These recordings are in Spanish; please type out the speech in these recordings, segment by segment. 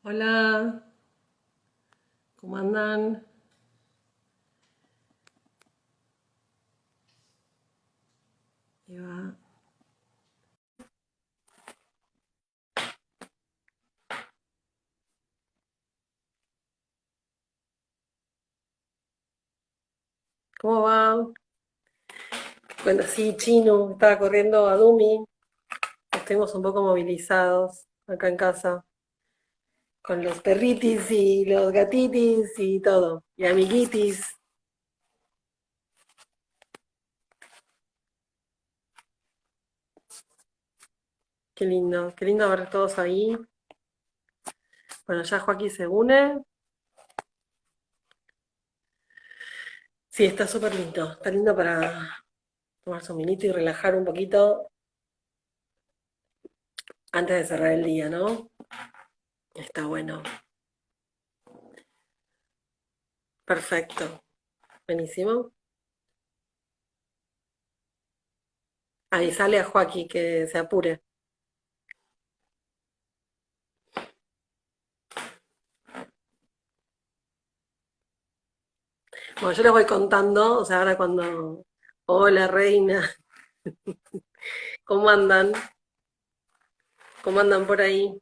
Hola, ¿cómo andan? Ahí va. ¿Cómo va? Bueno, sí, Chino, estaba corriendo a Dumi. Estuvimos un poco movilizados acá en casa, con los perritis y los gatitis y todo, y amiguitis. Qué lindo ver todos ahí. Bueno, ya Joaquín se une. Sí, está lindo para tomarse un vinito y relajar un poquito antes de cerrar el día, ¿no? Está bueno. Perfecto. Buenísimo. Avisale a Joaquín que se apure. Bueno, yo les voy contando, o sea, ahora cuando... Hola, reina, ¿cómo andan? ¿Cómo andan por ahí?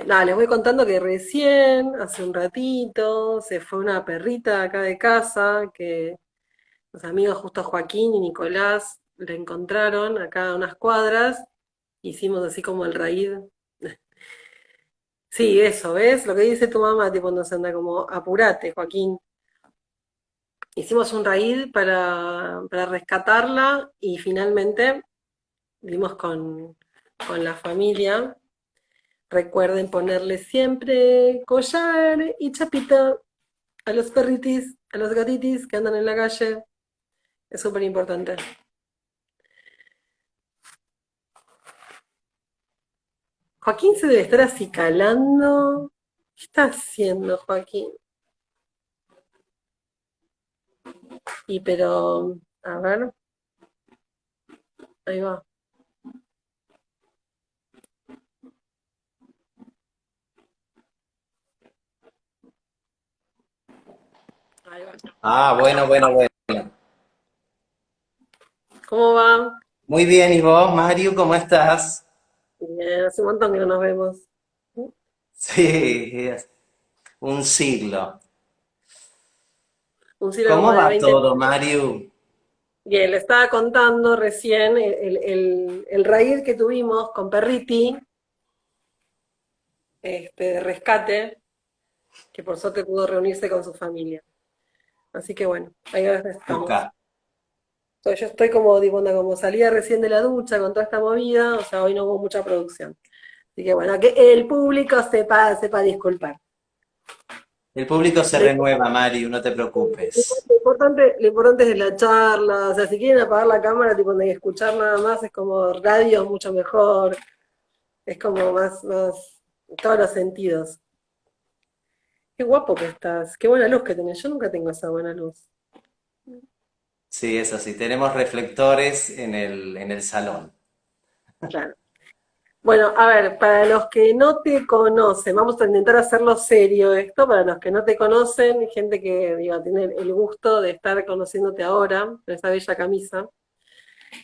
Nada, les voy contando que recién, hace un ratito, se fue una perrita acá de casa, que los amigos justo Joaquín y Nicolás la encontraron acá a unas cuadras. Hicimos así como el raíz. Sí, eso, ¿ves? Lo que dice tu mamá, tipo, nos anda como, apurate, Joaquín. Hicimos un raid para rescatarla y finalmente dimos con la familia. Recuerden ponerle siempre collar y chapita a los perritis, a los gatitis que andan en la calle. Es súper importante. Joaquín se debe estar acicalando. ¿Qué está haciendo Joaquín? Y pero, a ver, ahí va. Ahí va. Ah, bueno, bueno, bueno. ¿Cómo va? Muy bien, ¿y vos, Mario, cómo estás? Bien, hace un montón que no nos vemos. Sí, es un siglo. Un siglo como ¿Cómo de va 20. todo, Mario? Bien, le estaba contando recién el raíz que tuvimos con Perriti, de rescate, que por suerte pudo reunirse con su familia. Así que bueno, ahí ahora estamos. Boca. Entonces yo estoy como, tipo, onda, como salía recién de la ducha con toda esta movida, o sea, hoy no hubo mucha producción. Así que bueno, que el público sepa disculpar. El público se Lo renueva, Mario, no te preocupes. lo importante es la charla, o sea, si quieren apagar la cámara, tipo, de escuchar nada más, es como radio mucho mejor, es como más, todos los sentidos. Qué guapo que estás, qué buena luz que tenés, yo nunca tengo esa buena luz. Sí, eso sí, tenemos reflectores en el salón. Claro. Bueno, a ver, para los que no te conocen, vamos a intentar hacerlo serio esto, para los que no te conocen, gente que diga, tiene el gusto de estar conociéndote ahora, con esa bella camisa.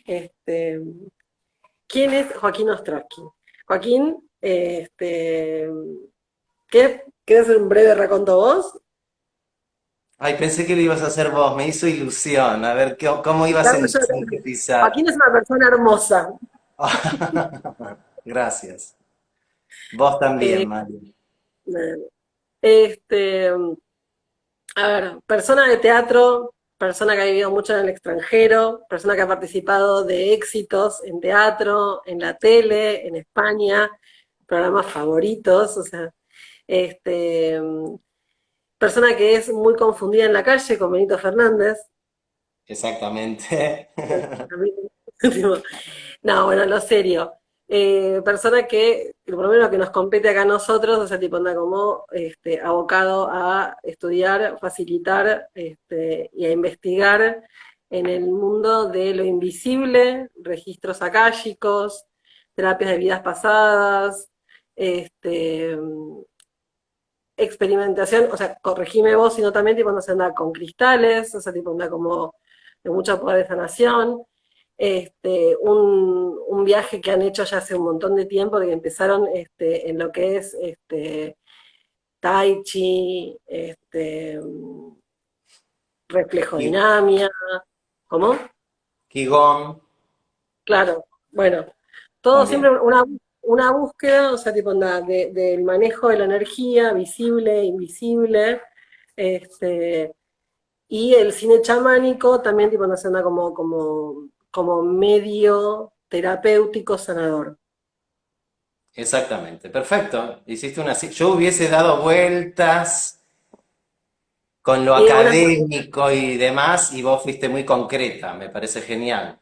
Este, ¿Quién es Joaquín Ostrowski? Joaquín, ¿qué? ¿Quieres hacer un breve raconto vos? Ay, pensé que lo ibas a hacer vos, me hizo ilusión. A ver, ¿cómo ibas a sintetizar? Joaquín es una persona hermosa. Gracias. Vos también, Eh, Mario. este, A ver, persona de teatro, persona que ha vivido mucho en el extranjero, persona que ha participado de éxitos en teatro, en la tele, en España, programas favoritos, o sea, este, persona que es muy confundida en la calle con Benito Fernández. Exactamente. No, bueno, lo serio. Persona que, por lo menos lo que nos compete acá a nosotros, o sea, tipo anda como abocado a estudiar, facilitar y a investigar en el mundo de lo invisible, registros akáshicos, terapias de vidas pasadas. este, experimentación, o sea, corregime vos, sino también tipo no se anda con cristales, o sea, tipo anda como de mucho poder de sanación. Un viaje que han hecho ya hace un montón de tiempo, de que empezaron en lo que es Tai Chi, Qui- reflejodinamia, ¿cómo? Qigong Claro, bueno, todo siempre también. una búsqueda, o sea, tipo del manejo de la energía, visible, invisible, este, y el cine chamánico también tipo nos anda como medio terapéutico sanador. Exactamente, perfecto. Hiciste una... Yo hubiese dado vueltas con lo Y una, académico y demás, y vos fuiste muy concreta, me parece genial.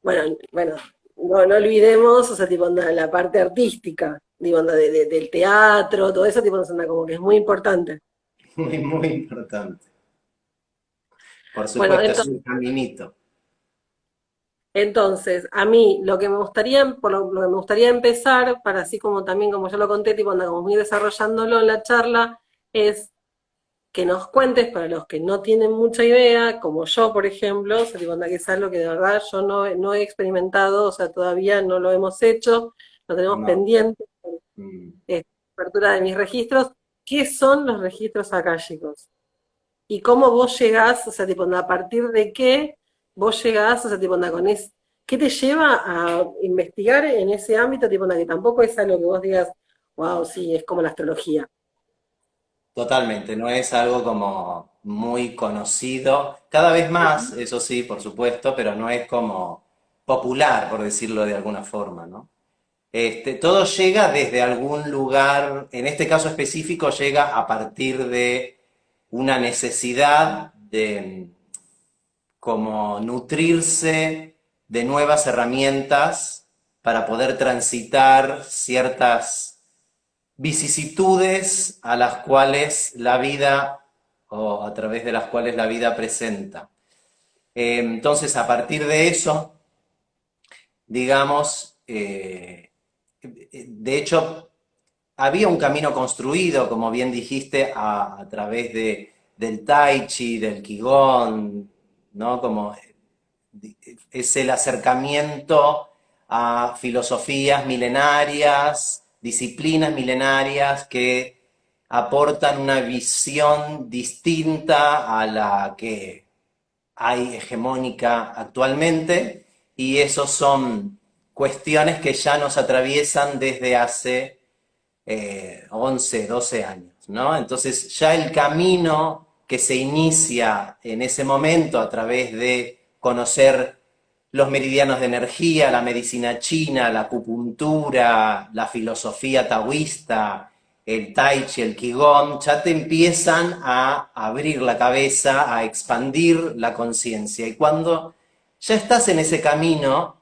bueno, no olvidemos, o sea, tipo la parte artística, digo, del teatro, todo eso tipo nos anda como que es muy importante. Muy, muy importante. Por Bueno, supuesto, es un caminito. entonces, a mí lo que me gustaría, por lo que me gustaría empezar, para así como también, como yo lo conté, tipo, anda como muy desarrollándolo en la charla, es que nos cuentes para los que no tienen mucha idea, como yo, por ejemplo, o sea, tipo, anda que es algo que de verdad yo no he experimentado, o sea, todavía no lo hemos hecho, lo tenemos No. pendiente, Mm. apertura de mis registros. ¿Qué son los registros akáshicos? Y cómo vos llegás, o sea, tipo, a partir de qué vos llegás, o sea, tipo, ¿qué te lleva a investigar en ese ámbito, tipo, que tampoco es algo que vos digas, wow, sí, es como la astrología. Totalmente, no es algo como muy conocido, cada vez más, eso sí, por supuesto, pero no es como popular, por decirlo de alguna forma, ¿no? Todo llega desde algún lugar, en este caso específico, llega a partir de una necesidad de como nutrirse de nuevas herramientas para poder transitar ciertas vicisitudes a las cuales la vida o a través de las cuales la vida presenta. Entonces, a partir de eso, digamos, de hecho, había un camino construido, como bien dijiste, a través del Tai Chi, del Qigong, ¿no? Como es el acercamiento a filosofías milenarias, disciplinas milenarias que aportan una visión distinta a la que hay hegemónica actualmente, y esos son cuestiones que ya nos atraviesan desde hace 11, 12 años, ¿no? Entonces ya el camino que se inicia en ese momento a través de conocer los meridianos de energía, la medicina china, la acupuntura, la filosofía taoísta, el tai chi, el qigong, ya te empiezan a abrir la cabeza, a expandir la conciencia. Y cuando ya estás en ese camino,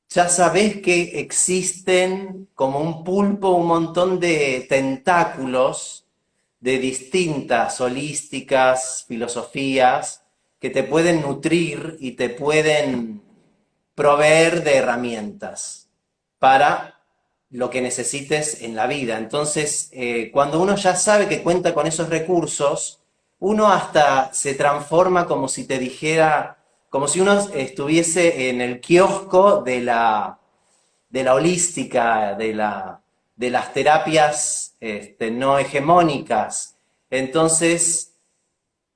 ya sabés que existen como un pulpo un montón de tentáculos de distintas holísticas filosofías que te pueden nutrir y te pueden proveer de herramientas para lo que necesites en la vida. Entonces, cuando uno ya sabe que cuenta con esos recursos, uno hasta se transforma como si te dijera, como si uno estuviese en el kiosco de la holística, de las terapias no hegemónicas. Entonces,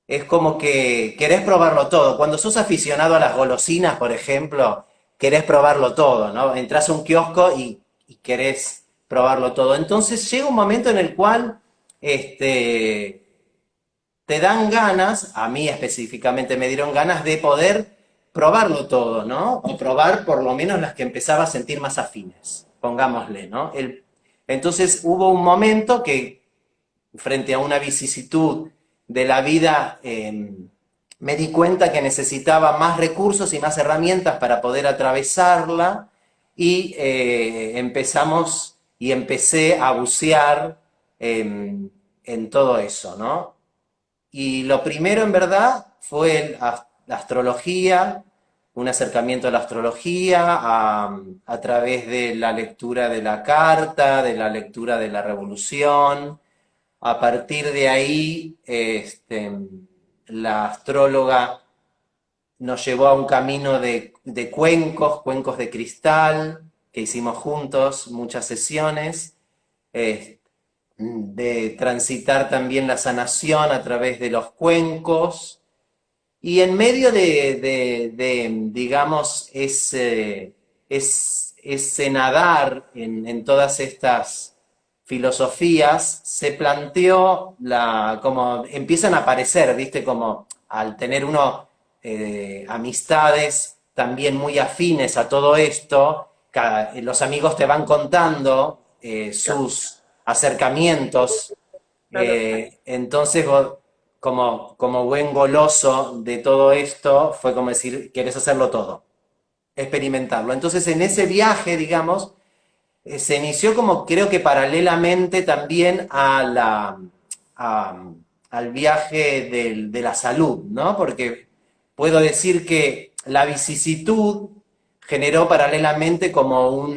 es como que querés probarlo todo. Cuando sos aficionado a las golosinas, por ejemplo, querés probarlo todo, ¿no? Entrás a un kiosco y querés probarlo todo. Entonces llega un momento en el cual te dan ganas, a mí específicamente me dieron ganas de poder probarlo todo, ¿no? O probar por lo menos las que empezaba a sentir más afines, pongámosle, ¿no? Entonces hubo un momento que frente a una vicisitud de la vida, me di cuenta que necesitaba más recursos y más herramientas para poder atravesarla, y empezamos y empecé a bucear en todo eso, ¿no? Y lo primero en verdad fue la astrología, un acercamiento a la astrología, a través de la lectura de la carta, de la lectura de la revolución. A partir de ahí, la astróloga nos llevó a un camino de cuencos, cuencos de cristal, que hicimos juntos muchas sesiones, de transitar también la sanación a través de los cuencos, y en medio digamos, ese nadar en todas estas filosofías, se planteó como empiezan a aparecer, ¿viste? Como al tener uno amistades también muy afines a todo esto, los amigos te van contando sus acercamientos, Claro. entonces vos, como buen goloso de todo esto, fue como decir, querés hacerlo todo, experimentarlo. Entonces en ese viaje, digamos, se inició como creo que paralelamente también a- al viaje de la salud, ¿no? Porque puedo decir que la vicisitud generó paralelamente como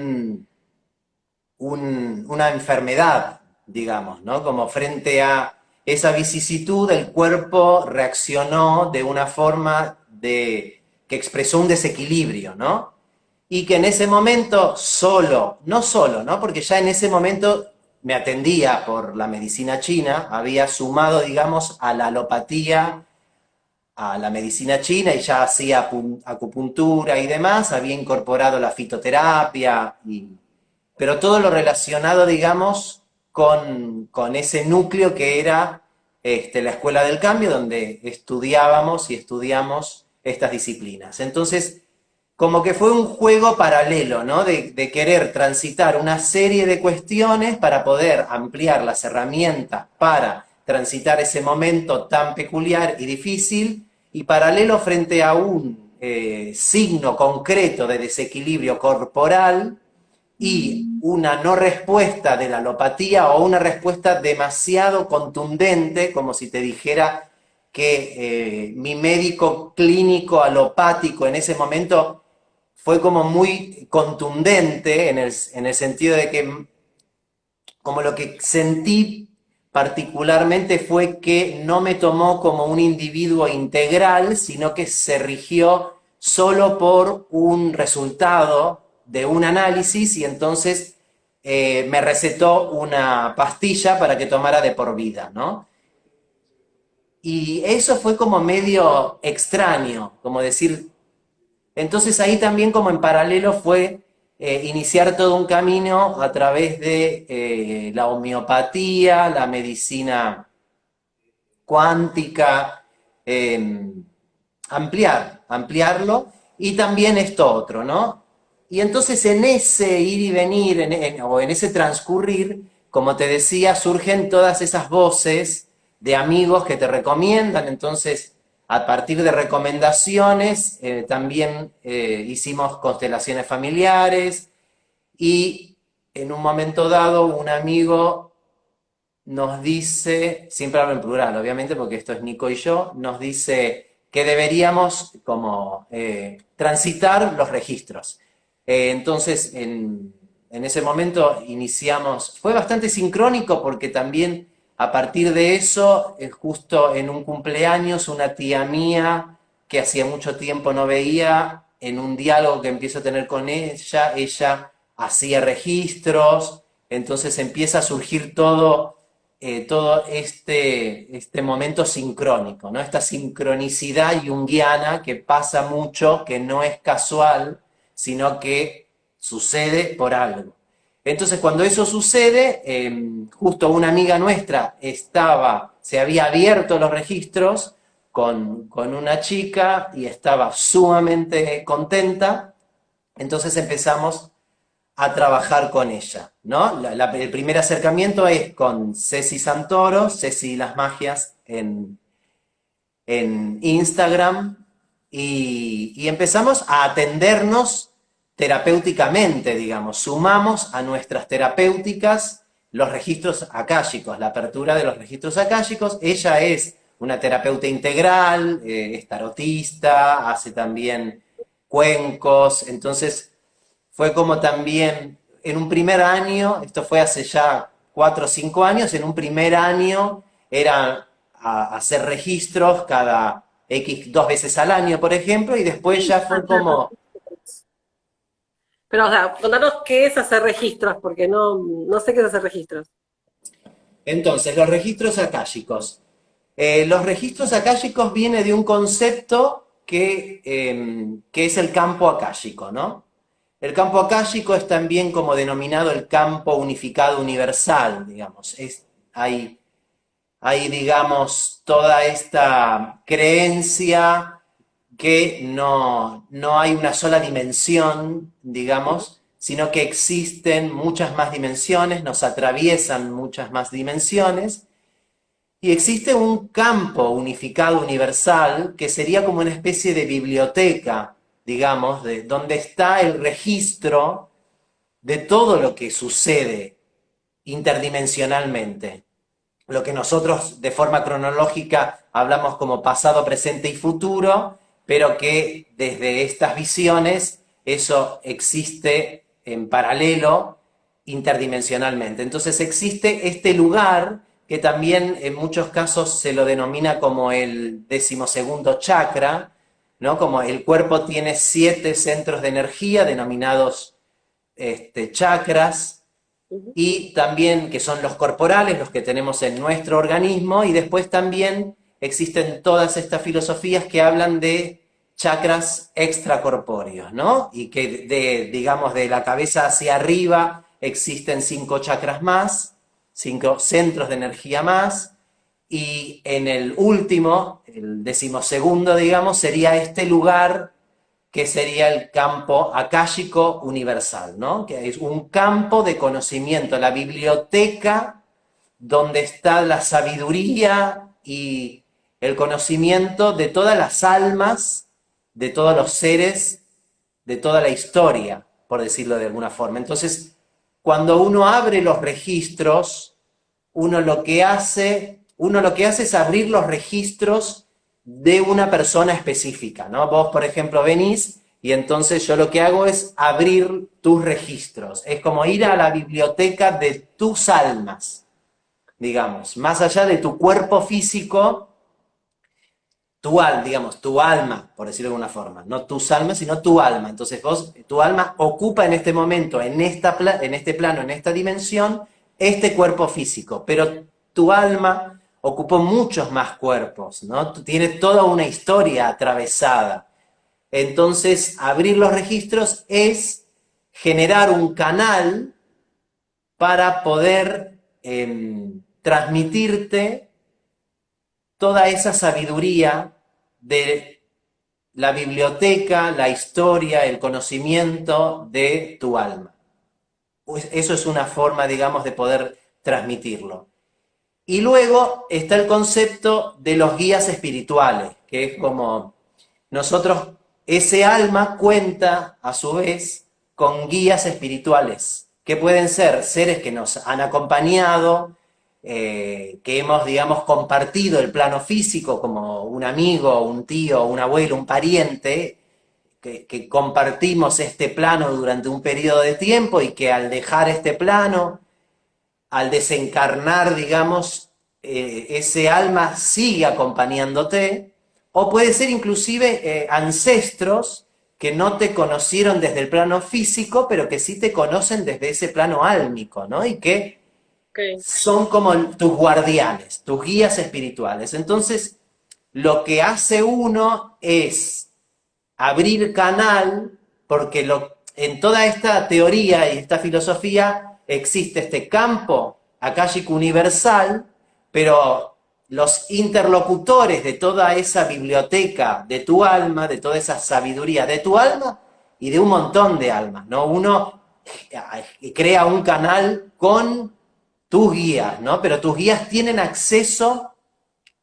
una enfermedad, digamos, ¿no? Como frente a esa vicisitud, el cuerpo reaccionó de una forma que expresó un desequilibrio, ¿no? Y que en ese momento no solo, ¿no? Porque ya en ese momento me atendía por la medicina china, había sumado, digamos, a la alopatía, a la medicina china y ya hacía acupuntura y demás, había incorporado la fitoterapia pero todo lo relacionado, digamos, con ese núcleo que era la Escuela del Cambio, donde estudiábamos y estudiamos estas disciplinas. Entonces, como que fue un juego paralelo, ¿no? De querer transitar una serie de cuestiones para poder ampliar las herramientas para transitar ese momento tan peculiar y difícil, y paralelo frente a un signo concreto de desequilibrio corporal y una no respuesta de la alopatía o una respuesta demasiado contundente, como si te dijera que mi médico clínico alopático en ese momento fue como muy contundente en el sentido de que como lo que sentí particularmente fue que no me tomó como un individuo integral, sino que se rigió solo por un resultado de un análisis y entonces me recetó una pastilla para que tomara de por vida, ¿no? Y eso fue como medio extraño, como decir, entonces ahí también como en paralelo fue iniciar todo un camino a través de la homeopatía, la medicina cuántica, eh, ampliarlo y también esto otro, ¿no? Y entonces en ese ir y venir o en ese transcurrir, como te decía, surgen todas esas voces de amigos que te recomiendan, entonces a partir de recomendaciones también hicimos constelaciones familiares y en un momento dado un amigo nos dice, siempre hablo en plural, obviamente, porque esto es Nico y yo, nos dice que deberíamos como transitar los registros. Entonces, en ese momento iniciamos, fue bastante sincrónico porque también a partir de eso, justo en un cumpleaños, una tía mía que hacía mucho tiempo no veía, en un diálogo que empiezo a tener con ella hacía registros, entonces empieza a surgir todo este momento sincrónico, ¿no? Esta sincronicidad junguiana que pasa mucho, que no es casual, sino que sucede por algo. Entonces, cuando eso sucede, justo una amiga nuestra se había abierto los registros con una chica y estaba sumamente contenta, entonces empezamos a trabajar con ella, ¿no? El primer acercamiento es con Ceci Santoro, Ceci y las Magias en Instagram, y empezamos a atendernos terapéuticamente, digamos, sumamos a nuestras terapéuticas los registros akáshicos, la apertura de los registros akáshicos. Ella es una terapeuta integral, es tarotista, hace también cuencos. Entonces fue como también en un primer año, esto fue hace ya 4 o 5 años, en un primer año era hacer registros cada X 2 veces al año, por ejemplo, y después ya Ah, fue claro. como. Pero, o sea, contanos qué es hacer registros, porque no sé qué es hacer registros. Entonces, los registros akáshicos. Los registros akáshicos viene de un concepto que es el campo akáshico, ¿no? El campo akáshico es también como denominado el campo unificado universal, digamos. Hay, digamos, toda esta creencia que no hay una sola dimensión, Ujú. digamos, sino que existen muchas más dimensiones, nos atraviesan muchas más dimensiones, y existe un campo unificado universal que sería como una especie de biblioteca, digamos, de donde está el registro de todo lo que sucede interdimensionalmente. Lo que nosotros de forma cronológica hablamos como pasado, presente y futuro, pero que desde estas visiones eso existe en paralelo interdimensionalmente. Entonces existe este lugar que también en muchos casos se lo denomina como el 12.º chakra, ¿no? Como el cuerpo tiene 7 centros de energía denominados chakras, Ujú. y también que son los corporales, los que tenemos en nuestro organismo, y después también existen todas estas filosofías que hablan de chakras extracorpóreos, ¿no? Y que digamos, de la cabeza hacia arriba existen 5 chakras más, 5 centros de energía más, y en el último, el 12.º, digamos, sería este lugar que sería el campo akáshico universal, ¿no? Que es un campo de conocimiento, la biblioteca donde está la sabiduría y el conocimiento de todas las almas, de todos los seres, de toda la historia, por decirlo de alguna forma. Entonces, cuando uno abre los registros, uno lo que hace es abrir los registros de una persona específica, ¿no? Vos, por ejemplo, venís y entonces yo lo que hago es abrir tus registros. Es como ir a la biblioteca de tus almas, digamos, más allá de tu cuerpo físico, digamos, tu alma, por decirlo de alguna forma, no tus almas, sino tu alma. Entonces vos, tu alma ocupa en este momento, en este plano, en esta dimensión, este cuerpo físico, pero tu alma ocupó muchos más cuerpos, ¿no? Tiene toda una historia atravesada. Entonces, abrir los registros es generar un canal para poder transmitirte toda esa sabiduría de la biblioteca, la historia, el conocimiento de tu alma. Pues eso es una forma, digamos, de poder transmitirlo. Y luego está el concepto de los guías espirituales, que es como nosotros, ese alma cuenta a su vez con guías espirituales, que pueden ser seres que nos han acompañado, que hemos, digamos, compartido el plano físico, como un amigo, un tío, un abuelo, un pariente, que compartimos este plano durante un periodo de tiempo y que al dejar este plano, al desencarnar, digamos, ese alma sigue acompañándote, o puede ser inclusive ancestros que no te conocieron desde el plano físico, pero que sí te conocen desde ese plano álmico, ¿no? Y que Ok. son como tus guardianes, tus guías espirituales. Entonces, lo que hace uno es abrir canal, porque en toda esta teoría y esta filosofía existe este campo akáshico universal, pero los interlocutores de toda esa biblioteca de tu alma, de toda esa sabiduría de tu alma y de un montón de almas, ¿no? Uno crea un canal con tus guías, ¿no? Pero tus guías tienen acceso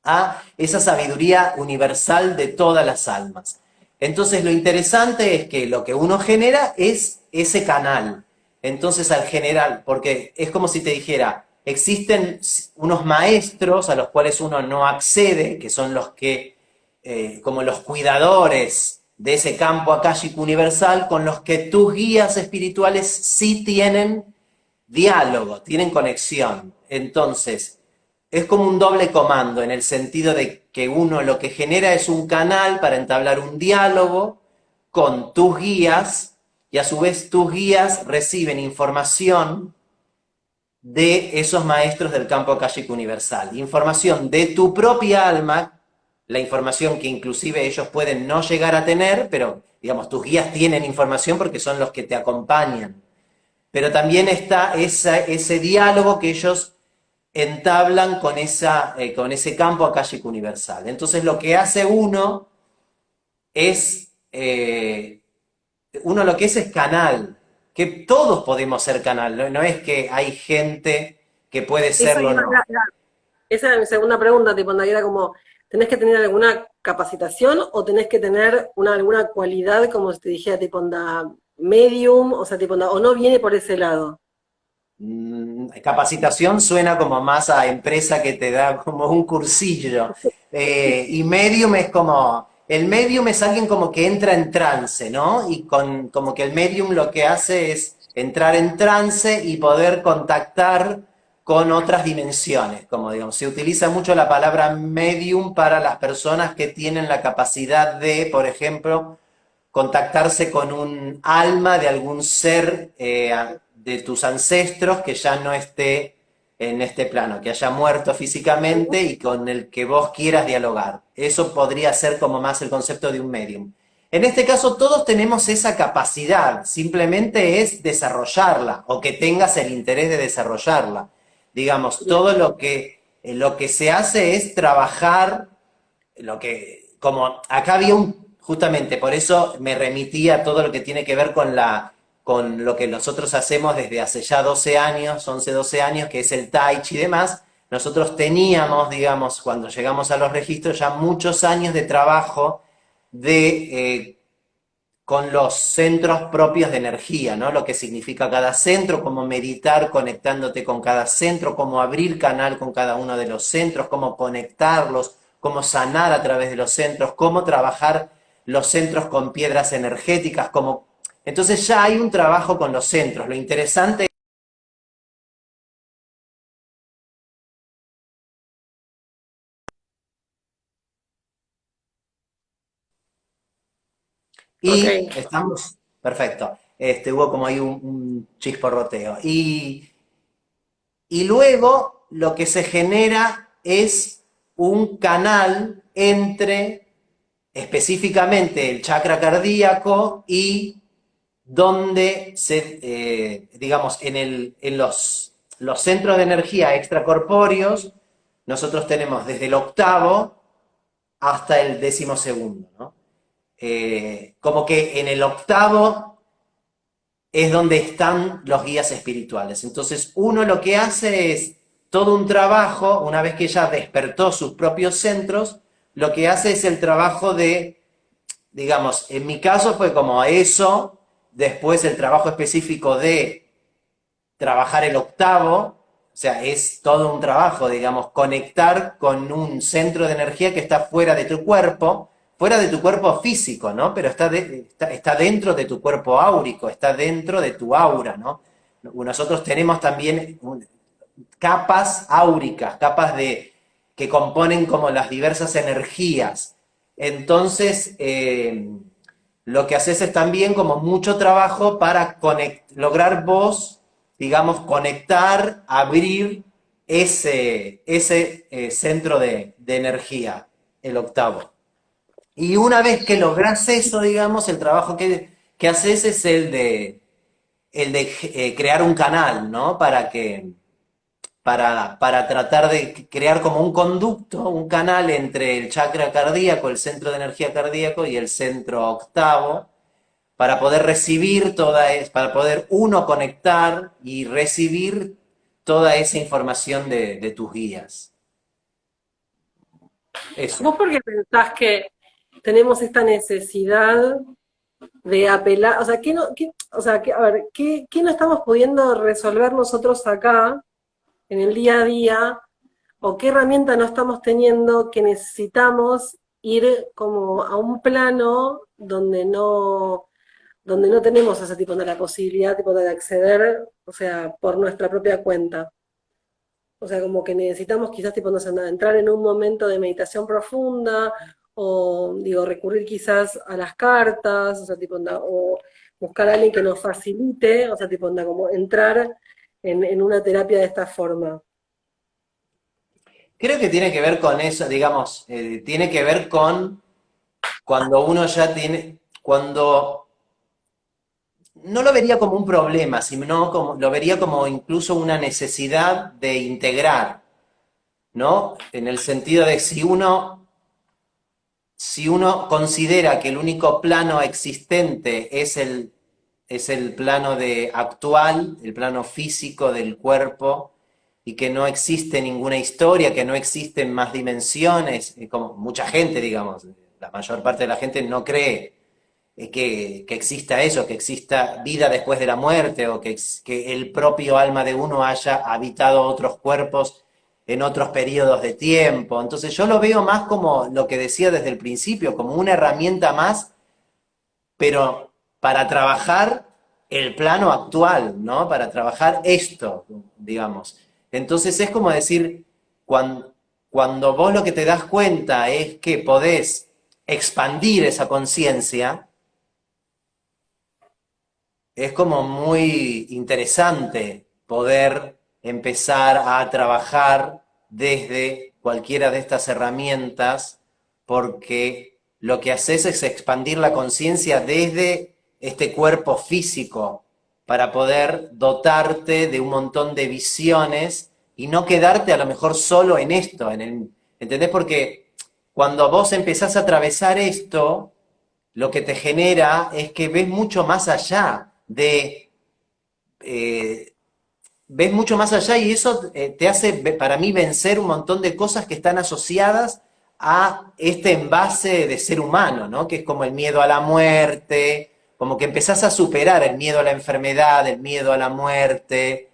a esa sabiduría universal de todas las almas. Entonces lo interesante es que lo que uno genera es ese canal. Entonces al generar, porque es como si te dijera, existen unos maestros a los cuales uno no accede, que son los que, como los cuidadores de ese campo akáshico universal con los que tus guías espirituales sí tienen diálogo, tienen conexión. Entonces, es como un doble comando en el sentido de que uno lo que genera es un canal para entablar un diálogo con tus guías y a su vez tus guías reciben información de esos maestros del campo akáshico universal. Información de tu propia alma, la información que inclusive ellos pueden no llegar a tener, pero digamos, tus guías tienen información porque son los que te acompañan. Pero también está ese diálogo que ellos entablan con ese campo akáshico universal. Entonces lo que hace es, uno lo que es canal, que todos podemos ser canal, no es que hay gente que puede Esa serlo o era, no. esa era mi segunda pregunta, tipo, era como, ¿tenés que tener alguna capacitación o tenés que tener alguna cualidad, como si te dijera, tipo, medium, o sea, tipo, o no viene por ese lado? Capacitación suena como más a empresa que te da como un cursillo. Y medium es como, el medium es alguien como que entra en trance, ¿no? Y como que el medium lo que hace es entrar en trance y poder contactar con otras dimensiones, como digamos, se utiliza mucho la palabra medium para las personas que tienen la capacidad de, por ejemplo, contactarse con un alma de algún ser de tus ancestros que ya no esté en este plano, que haya muerto físicamente y con el que vos quieras dialogar. Eso podría ser como más el concepto de un medium. En este caso todos tenemos esa capacidad, simplemente es desarrollarla o que tengas el interés de desarrollarla. Digamos, todo lo que se hace es trabajar como acá había justamente por eso me remití a todo lo que tiene que ver con lo que nosotros hacemos desde hace ya 12 años, 11 12 años, que es el Tai Chi y demás. Nosotros teníamos, digamos, cuando llegamos a los registros, ya muchos años de trabajo de con los centros propios de energía, ¿no? Lo que significa cada centro, cómo meditar conectándote con cada centro, cómo abrir canal con cada uno de los centros, cómo conectarlos, cómo sanar a través de los centros, cómo trabajar los centros con piedras energéticas, cómo... Entonces ya hay un trabajo con los centros. Lo interesante Ok, y estamos, perfecto. Hubo como ahí un chisporroteo. Y luego lo que se genera es un canal entre específicamente el chakra cardíaco y donde digamos, en los centros de energía extracorpóreos, nosotros tenemos desde el octavo hasta el 12º, ¿no? Como que en el octavo es donde están los guías espirituales. Entonces uno lo que hace es todo un trabajo, una vez que ya despertó sus propios centros, lo que hace es el trabajo de, digamos, en mi caso fue como eso, después el trabajo específico de trabajar el octavo, o sea, es todo un trabajo, digamos, conectar con un centro de energía que está fuera de tu cuerpo físico, ¿no? Pero está dentro de tu cuerpo áurico, está dentro de tu aura, ¿no? Nosotros tenemos también capas áuricas, capas que componen como las diversas energías. Entonces, lo que haces es también como mucho trabajo para lograr vos, digamos, conectar, abrir ese centro de energía, el octavo. Y una vez que logras eso, digamos, el trabajo que haces es el de crear un canal, ¿no? Para tratar de crear como un conducto, un canal entre el chakra cardíaco, el centro de energía cardíaco y el centro octavo, para poder recibir para poder uno conectar y recibir toda esa información de tus guías. Eso. ¿vos por qué pensás que tenemos esta necesidad de apelar, o sea, o sea, a ver, ¿qué no estamos pudiendo resolver nosotros acá en el día a día? ¿O qué herramienta no estamos teniendo que necesitamos ir como a un plano donde no tenemos ese tipo de la posibilidad tipo, de acceder, o sea, por nuestra propia cuenta. O sea, como que necesitamos quizás tipo, no sé, entrar en un momento de meditación profunda o digo, recurrir quizás a las cartas, o sea, tipo, o buscar a alguien que nos facilite, o sea, tipo, como entrar en una terapia de esta forma. Creo que tiene que ver con eso, digamos, tiene que ver con cuando uno ya tiene, cuando no lo vería como un problema, sino como, lo vería como incluso una necesidad de integrar, ¿no? En el sentido de si uno considera que el único plano existente es el plano de actual, el plano físico del cuerpo, y que no existe ninguna historia, que no existen más dimensiones, como mucha gente, digamos, la mayor parte de la gente no cree que exista eso, que exista vida después de la muerte o que el propio alma de uno haya habitado otros cuerpos en otros periodos de tiempo. Entonces yo lo veo más como lo que decía desde el principio, como una herramienta más, pero para trabajar el plano actual, ¿no? Para trabajar esto, digamos. Entonces es como decir, cuando vos lo que te das cuenta es que podés expandir esa conciencia, es como muy interesante poder empezar a trabajar desde cualquiera de estas herramientas porque lo que haces es expandir la conciencia desde este cuerpo físico para poder dotarte de un montón de visiones y no quedarte a lo mejor solo en esto, ¿entendés? Porque cuando vos empezás a atravesar esto, lo que te genera es que ves mucho más allá eh, ves mucho más allá y eso te hace, para mí, vencer un montón de cosas que están asociadas a este envase de ser humano, ¿no? Que es como el miedo a la muerte, como que empezás a superar el miedo a la enfermedad, el miedo a la muerte,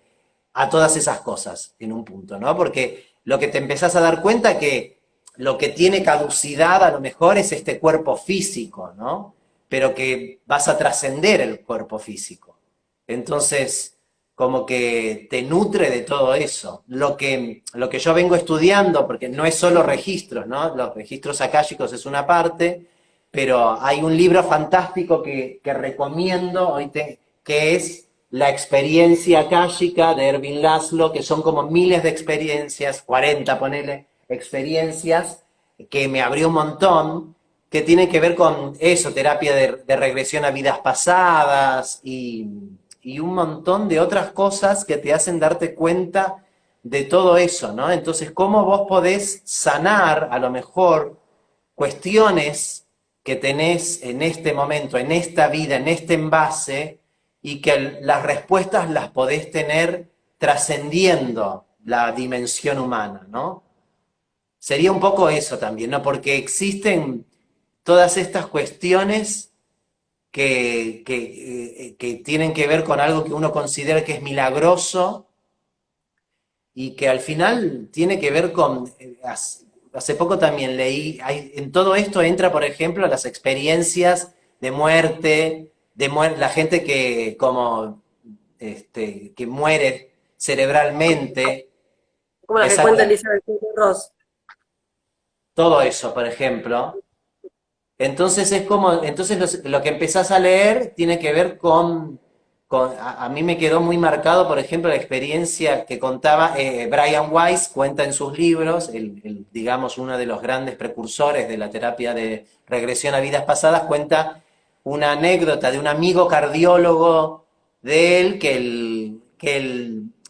a todas esas cosas en un punto, ¿no? Porque lo que te empezás a dar cuenta que lo que tiene caducidad a lo mejor es este cuerpo físico, ¿no? Pero que vas a trascender el cuerpo físico. Entonces, como que te nutre de todo eso. Lo que yo vengo estudiando, porque no es solo registros, ¿no? Los registros akáshicos es una parte, pero hay un libro fantástico que recomiendo, que es La experiencia akáshica de Ervin Laszlo, que son como miles de experiencias, 40 ponele, experiencias, que me abrió un montón, que tiene que ver con eso, terapia de regresión a vidas pasadas y un montón de otras cosas que te hacen darte cuenta de todo eso, ¿no? Entonces, ¿cómo vos podés sanar a lo mejor cuestiones que tenés en este momento, en esta vida, en este envase, y que las respuestas las podés tener trascendiendo la dimensión humana, ¿no? Sería un poco eso también, ¿no? Porque existen todas estas cuestiones que tienen que ver con algo que uno considera que es milagroso y que al final tiene que ver con, hace poco también leí, en todo esto entra, por ejemplo, las experiencias de muerte, la gente que como que muere cerebralmente, Como las que esa, cuenta Elizabeth Ross. todo eso, por ejemplo. Entonces es como, entonces lo que empezás a leer tiene que ver a mí me quedó muy marcado, por ejemplo, la experiencia que contaba Brian Weiss, cuenta en sus libros, digamos, uno de los grandes precursores de la terapia de regresión a vidas pasadas, cuenta una anécdota de un amigo cardiólogo de él,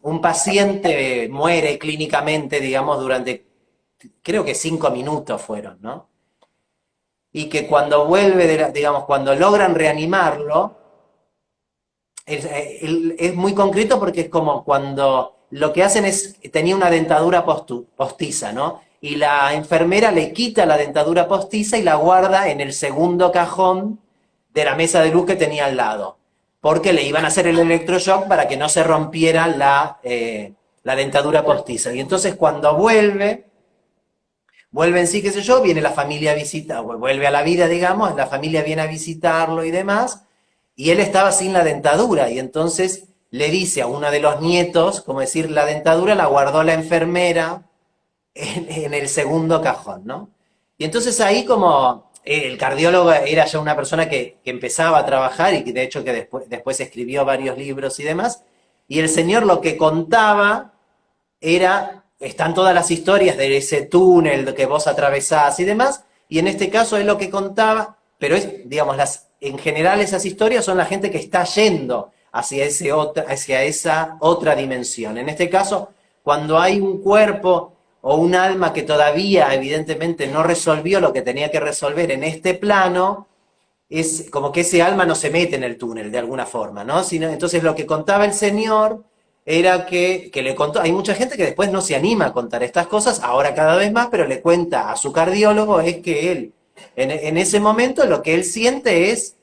un paciente muere clínicamente, digamos, durante, creo que 5 minutos fueron, ¿no? Y que cuando vuelve, digamos, cuando logran reanimarlo, es muy concreto porque es como cuando lo que hacen es, tenía una dentadura postiza, ¿no? Y la enfermera le quita la dentadura postiza y la guarda en el segundo cajón de la mesa de luz que tenía al lado, porque le iban a hacer el electroshock para que no se rompiera la dentadura postiza. Y entonces cuando vuelve, vuelve en sí, qué sé yo, viene la familia a visitar, vuelve a la vida, digamos, la familia viene a visitarlo y demás, y él estaba sin la dentadura, y entonces le dice a uno de los nietos, como decir, la dentadura la guardó la enfermera en el segundo cajón, ¿no? Y entonces ahí como el cardiólogo era ya una persona que empezaba a trabajar y que de hecho que después escribió varios libros y demás, y el señor lo que contaba están todas las historias de ese túnel que vos atravesás y demás, y en este caso es lo que contaba, pero es, digamos, en general esas historias son la gente que está yendo hacia esa otra dimensión. En este caso, cuando hay un cuerpo o un alma que todavía evidentemente no resolvió lo que tenía que resolver en este plano, es como que ese alma no se mete en el túnel de alguna forma, ¿no? Entonces lo que contaba el señor era que le contó, hay mucha gente que después no se anima a contar estas cosas, ahora cada vez más, pero le cuenta a su cardiólogo es que él, en ese momento lo que él siente es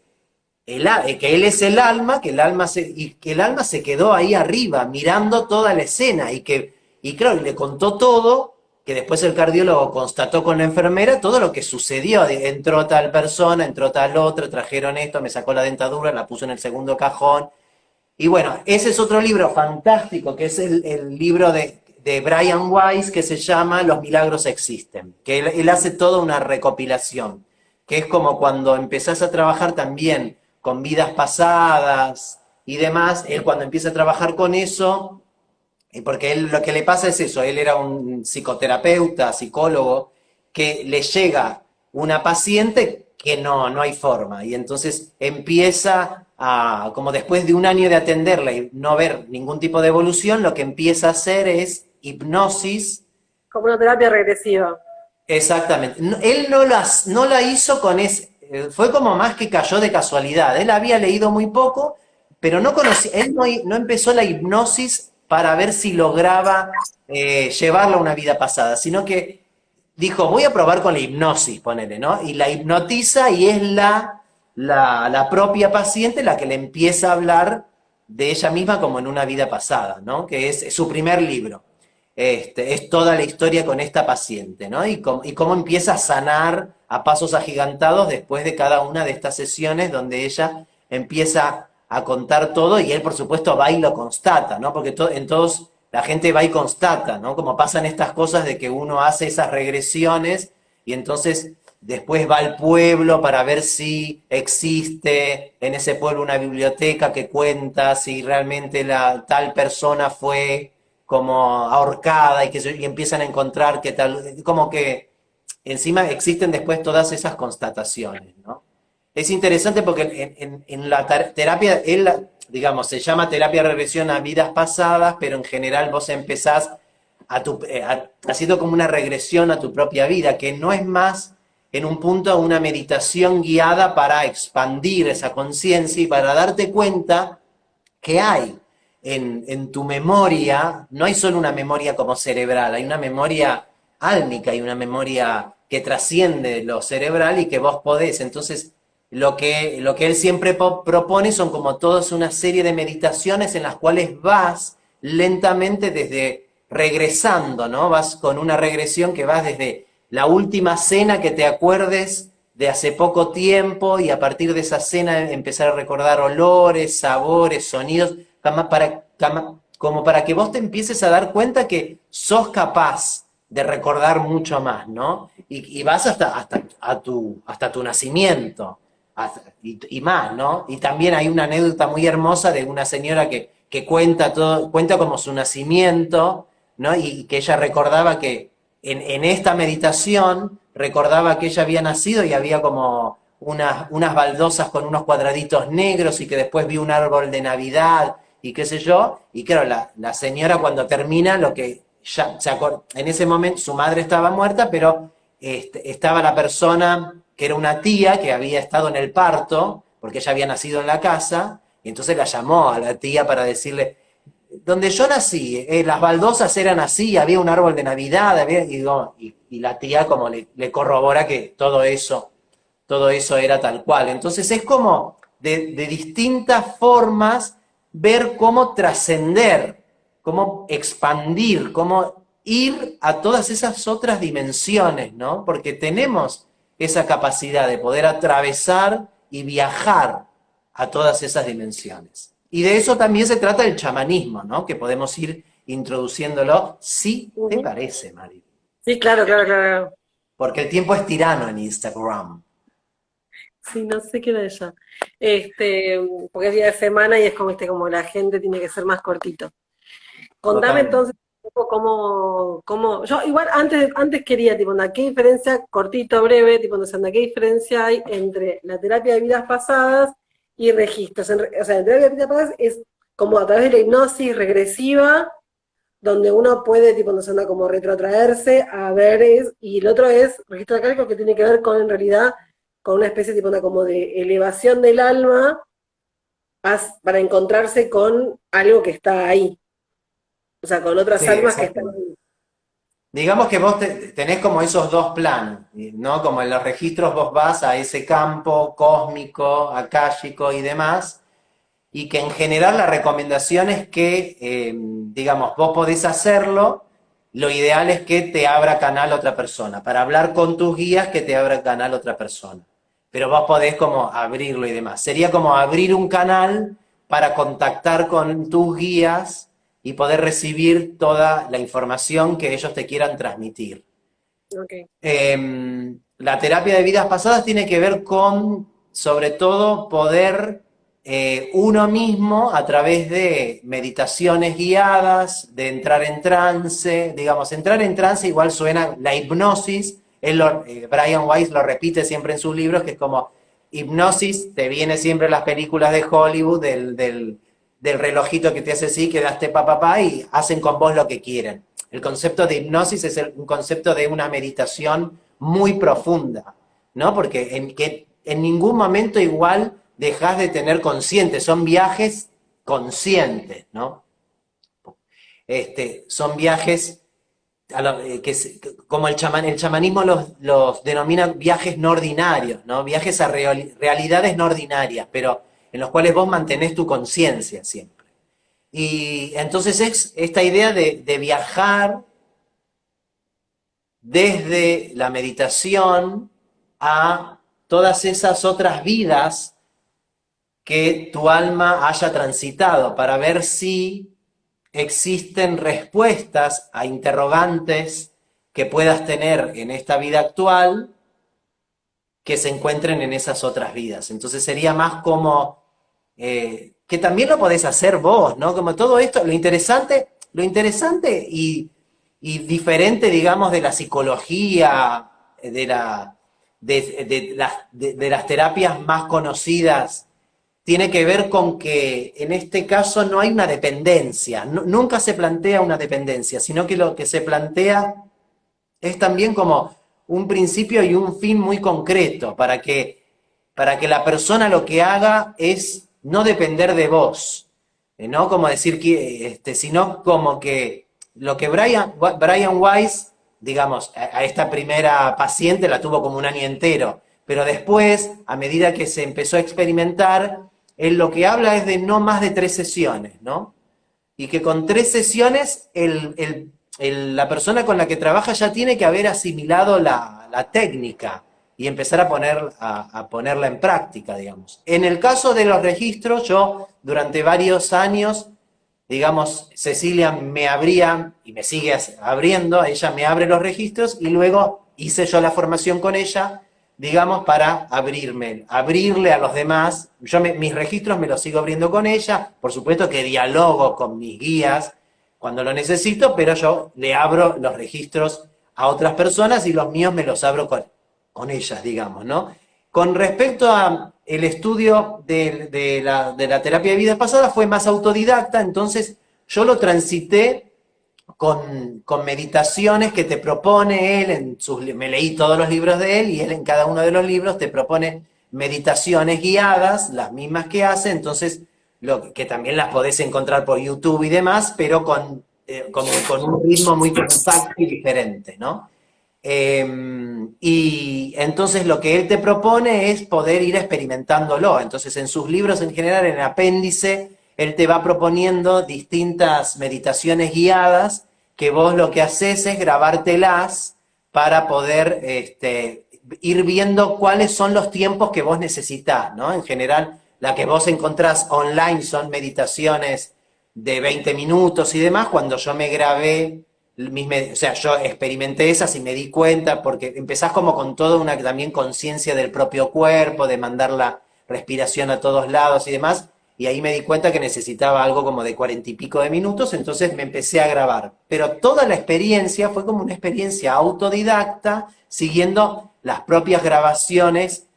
que él es el alma, y que el alma se quedó ahí arriba mirando toda la escena y claro, y le contó todo, que después el cardiólogo constató con la enfermera todo lo que sucedió. Entró tal persona, entró tal otro, trajeron esto, me sacó la dentadura, la puso en el segundo cajón. Y bueno, ese es otro libro fantástico, que es el libro de Brian Weiss, que se llama Los milagros existen, que él hace toda una recopilación, que es como cuando empezás a trabajar también con vidas pasadas y demás, él cuando empieza a trabajar con eso, y porque él lo que le pasa es eso, él era un psicoterapeuta, psicólogo, que le llega una paciente que no hay forma, y entonces empieza a, como después de un año de atenderla y no ver ningún tipo de evolución, lo que empieza a hacer es hipnosis. Como una terapia regresiva. Exactamente. Él no la hizo con ese. Fue como más que cayó de casualidad. Él había leído muy poco, pero no conocía. Él no empezó la hipnosis para ver si lograba llevarla a una vida pasada, sino que dijo, voy a probar con la hipnosis, ponele, ¿no? Y la hipnotiza y es la propia paciente la que le empieza a hablar de ella misma como en una vida pasada, ¿no? Que es su primer libro. Es toda la historia con esta paciente, ¿no? Y cómo empieza a sanar a pasos agigantados después de cada una de estas sesiones donde ella empieza a contar todo y él, por supuesto, va y lo constata, ¿no? Porque en todos la gente va y constata, ¿no? Como pasan estas cosas de que uno hace esas regresiones y entonces después va al pueblo para ver si existe en ese pueblo una biblioteca que cuenta si realmente tal persona fue como ahorcada y empiezan a encontrar que tal, como que encima existen después todas esas constataciones, ¿no? Es interesante porque en la terapia, digamos, se llama terapia de regresión a vidas pasadas, pero en general vos empezás haciendo como una regresión a tu propia vida, que no es más en un punto una meditación guiada para expandir esa conciencia y para darte cuenta que hay en tu memoria, no hay solo una memoria como cerebral, hay una memoria álmica, hay una memoria que trasciende lo cerebral y que vos podés. Entonces, lo que él siempre propone son como toda una serie de meditaciones en las cuales vas lentamente desde regresando, ¿no? Vas con una regresión que vas desde la última cena que te acuerdes de hace poco tiempo y a partir de esa cena empezar a recordar olores, sabores, sonidos, como para que vos te empieces a dar cuenta que sos capaz de recordar mucho más, ¿no? Y vas hasta tu nacimiento y más, ¿no? Y también hay una anécdota muy hermosa de una señora que cuenta todo, cuenta como su nacimiento, ¿no? Y que ella recordaba que en esta meditación recordaba que ella había nacido y había como unas baldosas con unos cuadraditos negros y que después vio un árbol de Navidad y qué sé yo. Y claro, la señora cuando termina, lo que ya en ese momento su madre estaba muerta, pero estaba la persona que era una tía que había estado en el parto, porque ella había nacido en la casa, y entonces la llamó a la tía para decirle, donde yo nací, las baldosas eran así, había un árbol de Navidad, y la tía como le corrobora que todo eso era tal cual. Entonces es como de distintas formas ver cómo trascender, cómo expandir, cómo ir a todas esas otras dimensiones, ¿no? Porque tenemos esa capacidad de poder atravesar y viajar a todas esas dimensiones. Y de eso también se trata el chamanismo, ¿no? Que podemos ir introduciéndolo, si te Ujú. parece, Mari. Sí, claro, claro, claro. Porque el tiempo es tirano en Instagram. Sí, no sé qué era ella. Este, porque es día de semana y es como, como la gente tiene que ser más cortito. Contame Totalmente. entonces un poco yo igual antes quería, tipo, ¿qué diferencia, cortito, breve, tipo, no sé, qué diferencia hay entre la terapia de vidas pasadas y registros? O sea, la terapia de vidas pasadas es como a través de la hipnosis regresiva, donde uno puede, tipo, no sé, como retrotraerse a ver, y el otro es registro acálico, que tiene que ver con, en realidad, con una especie, tipo, como de elevación del alma para encontrarse con algo que está ahí, o sea, con otras Sí, almas que están exactamente. ahí. Digamos que vos tenés como esos dos planos, ¿no? Como en los registros vos vas a ese campo cósmico, akáshico y demás, y que en general la recomendación es que, digamos, vos podés hacerlo, lo ideal es que te abra canal otra persona, para hablar con tus guías que te abra canal otra persona. Pero vos podés como abrirlo y demás. Sería como abrir un canal para contactar con tus guías y poder recibir toda la información que ellos te quieran transmitir. Ok. La terapia de vidas pasadas tiene que ver con, sobre todo, poder uno mismo, a través de meditaciones guiadas, de entrar en trance, digamos, entrar en trance igual suena la hipnosis, Brian Weiss lo repite siempre en sus libros, que es como hipnosis, te viene siempre en las películas de Hollywood, del relojito que te hace así, que daste pa, y hacen con vos lo que quieren. El concepto de hipnosis es un concepto de una meditación muy profunda, ¿no? Porque que en ningún momento igual dejas de tener consciente, son viajes conscientes, ¿no? Son viajes como el chamanismo los denomina viajes no ordinarios, ¿no? Viajes a realidades no ordinarias, pero en los cuales vos mantenés tu conciencia siempre. Y entonces es esta idea de viajar desde la meditación a todas esas otras vidas que tu alma haya transitado para ver si existen respuestas a interrogantes que puedas tener en esta vida actual que se encuentren en esas otras vidas. Entonces sería más como que también lo podés hacer vos, ¿no? Como todo esto, lo interesante y diferente, digamos, de la psicología, de las terapias más conocidas, tiene que ver con que en este caso no hay una dependencia, nunca se plantea una dependencia, sino que lo que se plantea es también como un principio y un fin muy concreto, para que la persona lo que haga es no depender de vos, no como decir que, sino como que lo que Brian Weiss, digamos, a esta primera paciente la tuvo como un año entero, pero después, a medida que se empezó a experimentar, él lo que habla es de no más de 3 sesiones, ¿no? Y que con 3 sesiones la persona con la que trabaja ya tiene que haber asimilado la técnica y empezar a ponerla en práctica, digamos. En el caso de los registros, yo durante varios años, digamos, Cecilia me abría y me sigue abriendo, ella me abre los registros y luego hice yo la formación con ella, digamos, para abrirle a los demás. Mis registros me los sigo abriendo con ella, por supuesto que dialogo con mis guías cuando lo necesito, pero yo le abro los registros a otras personas y los míos me los abro con ellas, digamos, ¿no? Con respecto a el estudio de la terapia de vidas pasadas, fue más autodidacta, entonces yo lo transité con meditaciones que te propone él, me leí todos los libros de él y él en cada uno de los libros te propone meditaciones guiadas, las mismas que hace, entonces que también las podés encontrar por YouTube y demás, pero con un ritmo muy compacto y diferente, ¿no? Y entonces lo que él te propone es poder ir experimentándolo. Entonces en sus libros en general, en el apéndice, él te va proponiendo distintas meditaciones guiadas que vos lo que haces es grabártelas para poder ir viendo cuáles son los tiempos que vos necesitás, ¿no? En general, la que vos encontrás online son meditaciones de 20 minutos y demás. Cuando yo me grabé, o sea, yo experimenté esas y me di cuenta, porque empezás como con toda una también conciencia del propio cuerpo, de mandar la respiración a todos lados y demás, y ahí me di cuenta que necesitaba algo como de 40 y pico de minutos, entonces me empecé a grabar. Pero toda la experiencia fue como una experiencia autodidacta, siguiendo las propias grabaciones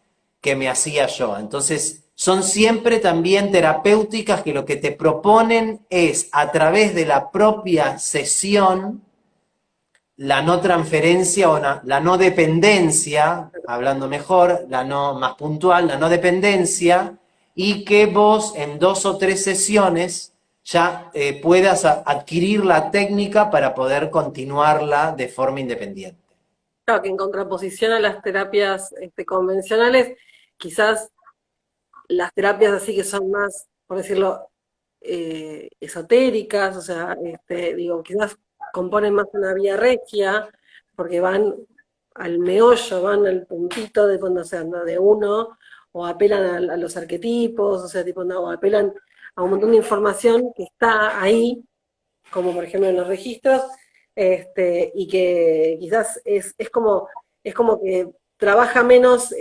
que me hacía yo. Entonces, son siempre también terapéuticas que lo que te proponen es, a través de la propia sesión, la no transferencia o la no dependencia, hablando mejor, la no más puntual, la no dependencia, y que vos en 2 o 3 sesiones ya puedas adquirir la técnica para poder continuarla de forma independiente. Claro, que en contraposición a las terapias convencionales, quizás las terapias así que son más, por decirlo, esotéricas, o sea, digo, quizás componen más una vía regia, porque van al meollo, van al puntito de cuando se anda de uno, o apelan a los arquetipos, o sea, tipo, no, o apelan a un montón de información que está ahí, como por ejemplo en los registros, y que quizás es como que trabaja menos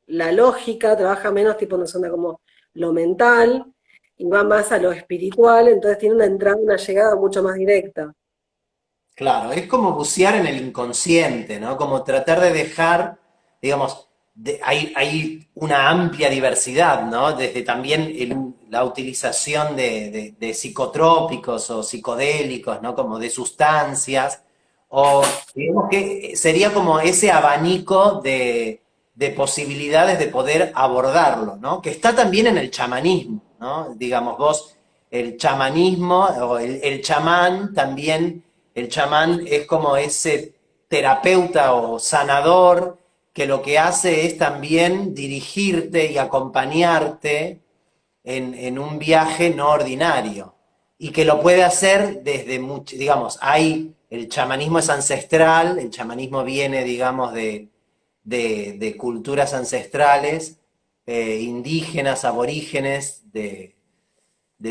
la lógica, trabaja menos tipo no zona como lo mental, y va más a lo espiritual, entonces tiene una entrada, una llegada mucho más directa. Claro, es como bucear en el inconsciente, ¿no? Como tratar de dejar, digamos, hay una amplia diversidad, ¿no? Desde también la utilización de psicotrópicos o psicodélicos, ¿no? Como de sustancias, o digamos que sería como ese abanico de posibilidades de poder abordarlo, ¿no? Que está también en el chamanismo, ¿no? Digamos, vos, el chamanismo o el chamán también, el chamán es como ese terapeuta o sanador que lo que hace es también dirigirte y acompañarte en un viaje no ordinario. Y que lo puede hacer desde mucho, digamos, el chamanismo es ancestral, el chamanismo viene, digamos, de culturas ancestrales, indígenas, aborígenes, de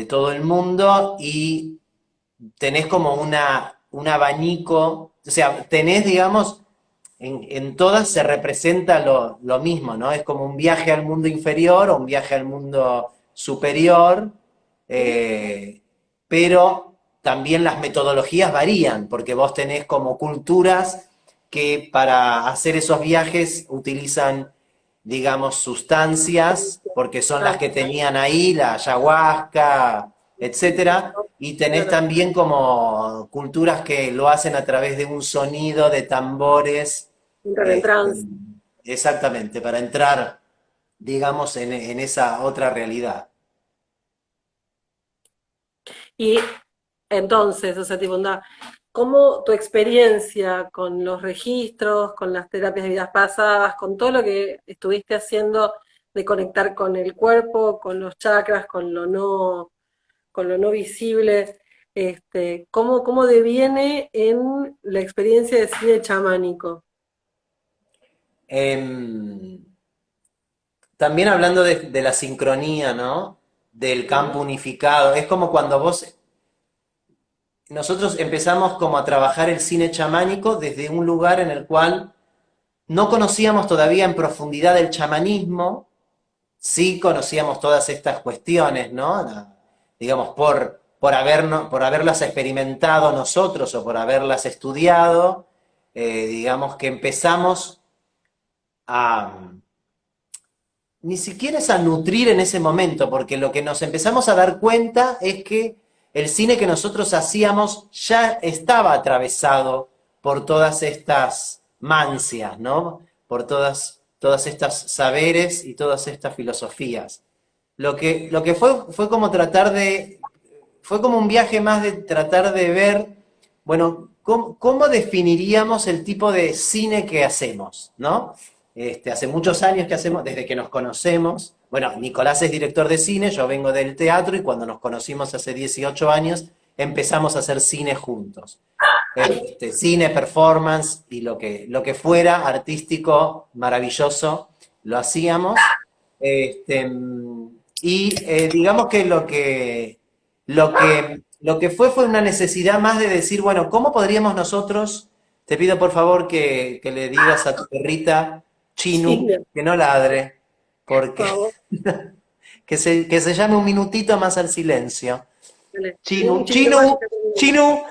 todo el mundo, y tenés como un abanico, o sea, tenés, digamos, en todas se representa lo mismo, ¿no? Es como un viaje al mundo inferior o un viaje al mundo superior, eh, pero también las metodologías varían, porque vos tenés como culturas que para hacer esos viajes utilizan, digamos, sustancias, porque son las Ah, que tenían ahí, la ayahuasca, etcétera, y tenés claro, también como culturas que lo hacen a través de un sonido de tambores, entrar en este, trance. exactamente, para entrar, digamos, en esa otra realidad. Y entonces, o sea, tipo, onda, ¿cómo tu experiencia con los registros, con las terapias de vidas pasadas, con todo lo que estuviste haciendo de conectar con el cuerpo, con los chakras, con lo no visible, cómo deviene en la experiencia de cine chamánico? Em, También hablando de la sincronía, ¿no? Del Ujú. campo unificado, es como cuando nosotros empezamos como a trabajar el cine chamánico desde un lugar en el cual no conocíamos todavía en profundidad el chamanismo, sí conocíamos todas estas cuestiones, ¿no? Digamos, por haberlas experimentado nosotros o por haberlas estudiado, digamos que empezamos a, ni siquiera es a nutrir en ese momento, porque lo que nos empezamos a dar cuenta es que el cine que nosotros hacíamos ya estaba atravesado por todas estas mancias, ¿no? Por todas estas saberes y todas estas filosofías. Lo que fue como fue como un viaje más de tratar de ver, bueno, cómo definiríamos el tipo de cine que hacemos, ¿no? Hace muchos años que hacemos, desde que nos conocemos. Bueno, Nicolás es director de cine, yo vengo del teatro y cuando nos conocimos hace 18 años empezamos a hacer cine juntos. Cine, performance y lo que fuera artístico, maravilloso, lo hacíamos. Este, digamos que lo que fue una necesidad más de decir, bueno, ¿cómo podríamos nosotros? Te pido por favor que le digas a tu perrita Sí, Chinu que no ladre, por porque favor. que se llame un minutito más al silencio. Dale. Chinu, Chinito Mayo Chinu, está comiendo. Chinu.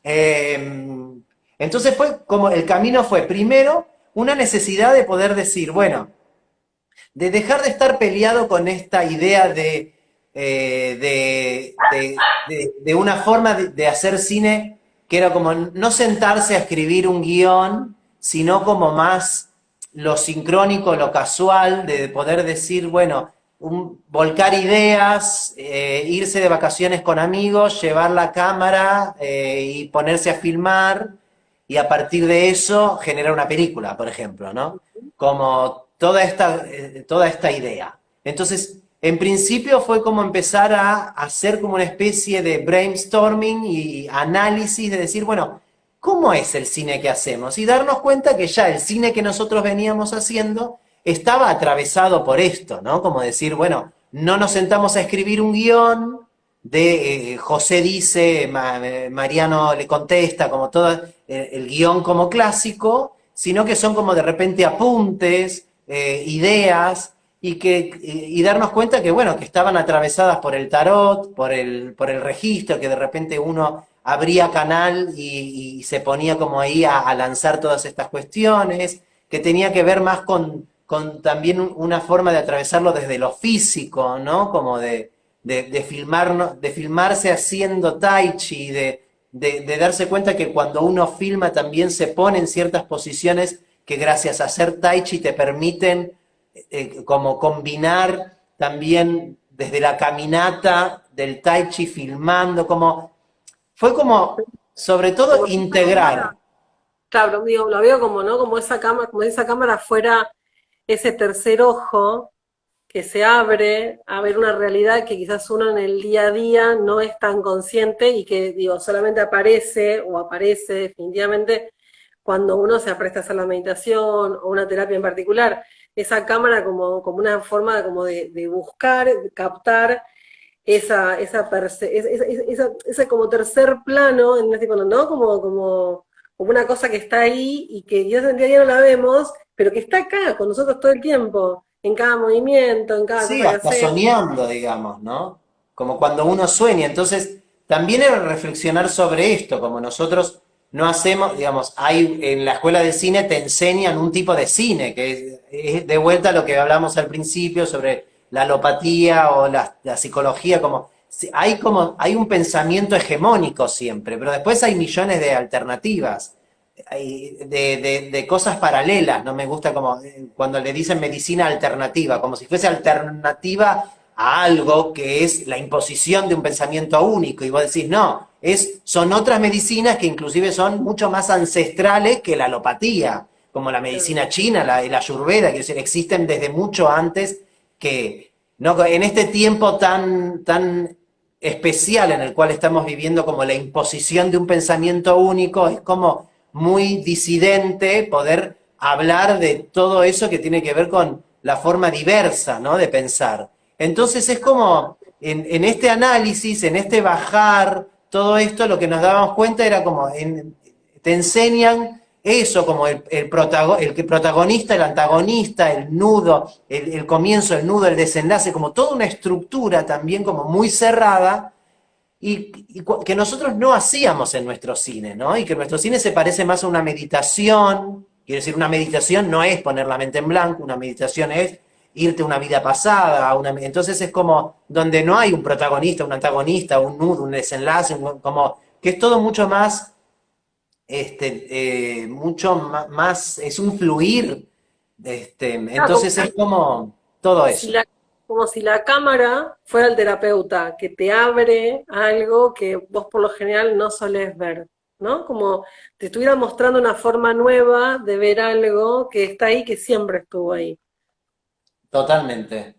Eh, entonces fue como el camino fue primero una necesidad de poder decir, bueno, de dejar de estar peleado con esta idea de una forma de hacer cine que era como no sentarse a escribir un guión, sino como más lo sincrónico, lo casual, de poder decir, bueno, volcar ideas, irse de vacaciones con amigos, llevar la cámara y ponerse a filmar y a partir de eso generar una película, por ejemplo, ¿no? Como toda esta idea. Entonces, en principio fue como empezar a hacer como una especie de brainstorming y análisis de decir, bueno, ¿cómo es el cine que hacemos? Y darnos cuenta que ya el cine que nosotros veníamos haciendo estaba atravesado por esto, ¿no? Como decir, bueno, no nos sentamos a escribir un guión de José dice, Mariano le contesta, como todo el guión como clásico, sino que son como de repente apuntes, ideas, y darnos cuenta que, bueno, que estaban atravesadas por el tarot, por el registro, que de repente uno abría canal y se ponía como ahí a lanzar todas estas cuestiones, que tenía que ver más con también una forma de atravesarlo desde lo físico, ¿no? Como de filmarse haciendo tai chi, de darse cuenta que cuando uno filma también se pone en ciertas posiciones que gracias a hacer tai chi te permiten como combinar también desde la caminata del tai chi filmando, como fue como sobre todo Como si esa integrar. cámara, claro, digo, lo veo como, ¿no? Como si esa cámara fuera ese tercer ojo que se abre a ver una realidad que quizás uno en el día a día no es tan consciente y que, digo, solamente aparece o aparece definitivamente cuando uno se apresta a hacer la meditación o una terapia en particular. Esa cámara como una forma como de buscar, de captar ese como tercer plano, en este, ¿no? Como una cosa que está ahí y que Dios en día a día no la vemos, pero que está acá con nosotros todo el tiempo, en cada movimiento, en cada Sí, cosa que hasta hacemos. soñando, digamos, ¿no? Como cuando uno sueña. Entonces, también era reflexionar sobre esto, como nosotros no hacemos, digamos, hay en la escuela de cine te enseñan un tipo de cine, que es de vuelta a lo que hablamos al principio sobre la alopatía o la psicología, hay un pensamiento hegemónico siempre, pero después hay millones de alternativas de cosas paralelas, no me gusta como cuando le dicen medicina alternativa, como si fuese alternativa a algo que es la imposición de un pensamiento único, y vos decís, no, son otras medicinas que inclusive son mucho más ancestrales que la alopatía, como la medicina china, la ayurveda, que existen desde mucho antes que, ¿no? En este tiempo tan especial en el cual estamos viviendo como la imposición de un pensamiento único, es como muy disidente poder hablar de todo eso que tiene que ver con la forma diversa, ¿no? De pensar. Entonces es como en este análisis, en este bajar, todo esto, lo que nos dábamos cuenta era como te enseñan eso, como el protagonista, el antagonista, el nudo, el comienzo, el nudo, el desenlace, como toda una estructura también como muy cerrada que nosotros no hacíamos en nuestro cine, ¿no? Y que nuestro cine se parece más a una meditación. Quiero decir, una meditación no es poner la mente en blanco, una meditación es irte a una vida pasada. Entonces es como donde no hay un protagonista, un antagonista, un nudo, un desenlace, como que es todo mucho más, más, es un fluir. Ah, Entonces es como todo si eso. la, como si la cámara fuera el terapeuta, que te abre algo que vos por lo general no solés ver, ¿no? Como te estuviera mostrando una forma nueva de ver algo que está ahí, que siempre estuvo ahí. Totalmente.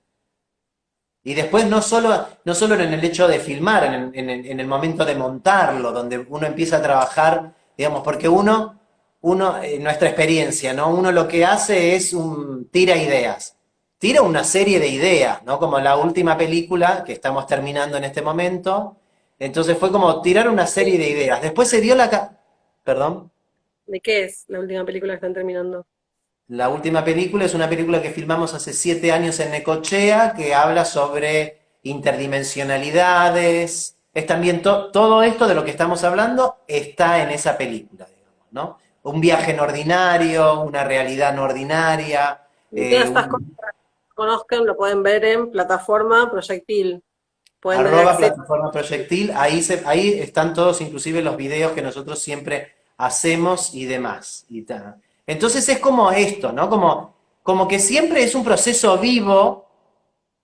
Y después no solo en el hecho de filmar, en el momento de montarlo, donde uno empieza a trabajar, digamos, porque nuestra experiencia, ¿no? Uno lo que hace es tira ideas, tira una serie de ideas, ¿no? Como la última película que estamos terminando en este momento. Entonces fue como tirar una serie de ideas. Después se dio Perdón. ¿De qué es la última película que están terminando? La última película es una película que filmamos hace 7 años en Necochea, que habla sobre interdimensionalidades. Es también todo esto de lo que estamos hablando está en esa película, digamos, ¿no? Un viaje no ordinario, una realidad no ordinaria. Y todas estas cosas que conozcan lo pueden ver en plataforma Proyectil. Pueden tener Arroba acceso. plataforma proyectil, ahí están todos, inclusive los videos que nosotros siempre hacemos y demás. Entonces es como esto, ¿no? Como que siempre es un proceso vivo,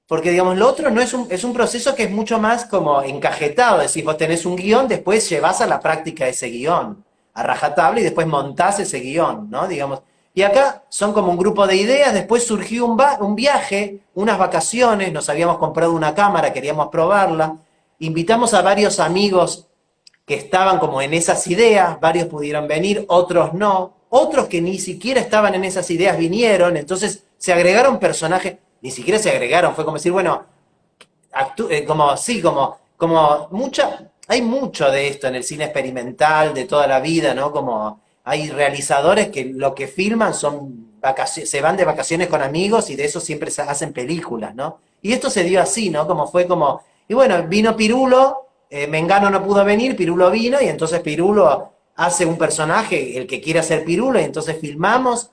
porque digamos, lo otro no es un proceso que es mucho más como encajetado, es decir, vos tenés un guión, después llevas a la práctica ese guión, a rajatabla y después montás ese guión, ¿no? Digamos, y acá son como un grupo de ideas, después surgió un viaje, unas vacaciones, nos habíamos comprado una cámara, queríamos probarla, invitamos a varios amigos que estaban como en esas ideas, varios pudieron venir, otros no, otros que ni siquiera estaban en esas ideas vinieron, entonces se agregaron personajes, ni siquiera se agregaron, fue como decir, bueno, como, sí, hay mucho de esto en el cine experimental de toda la vida, ¿no? Como hay realizadores que lo que filman son vacaciones, se van de vacaciones con amigos y de eso siempre se hacen películas, ¿no? Y esto se dio así, ¿no? Y bueno, vino Pirulo, Mengano no pudo venir, Pirulo vino y entonces Pirulo hace un personaje, el que quiere hacer Pirulo, y entonces filmamos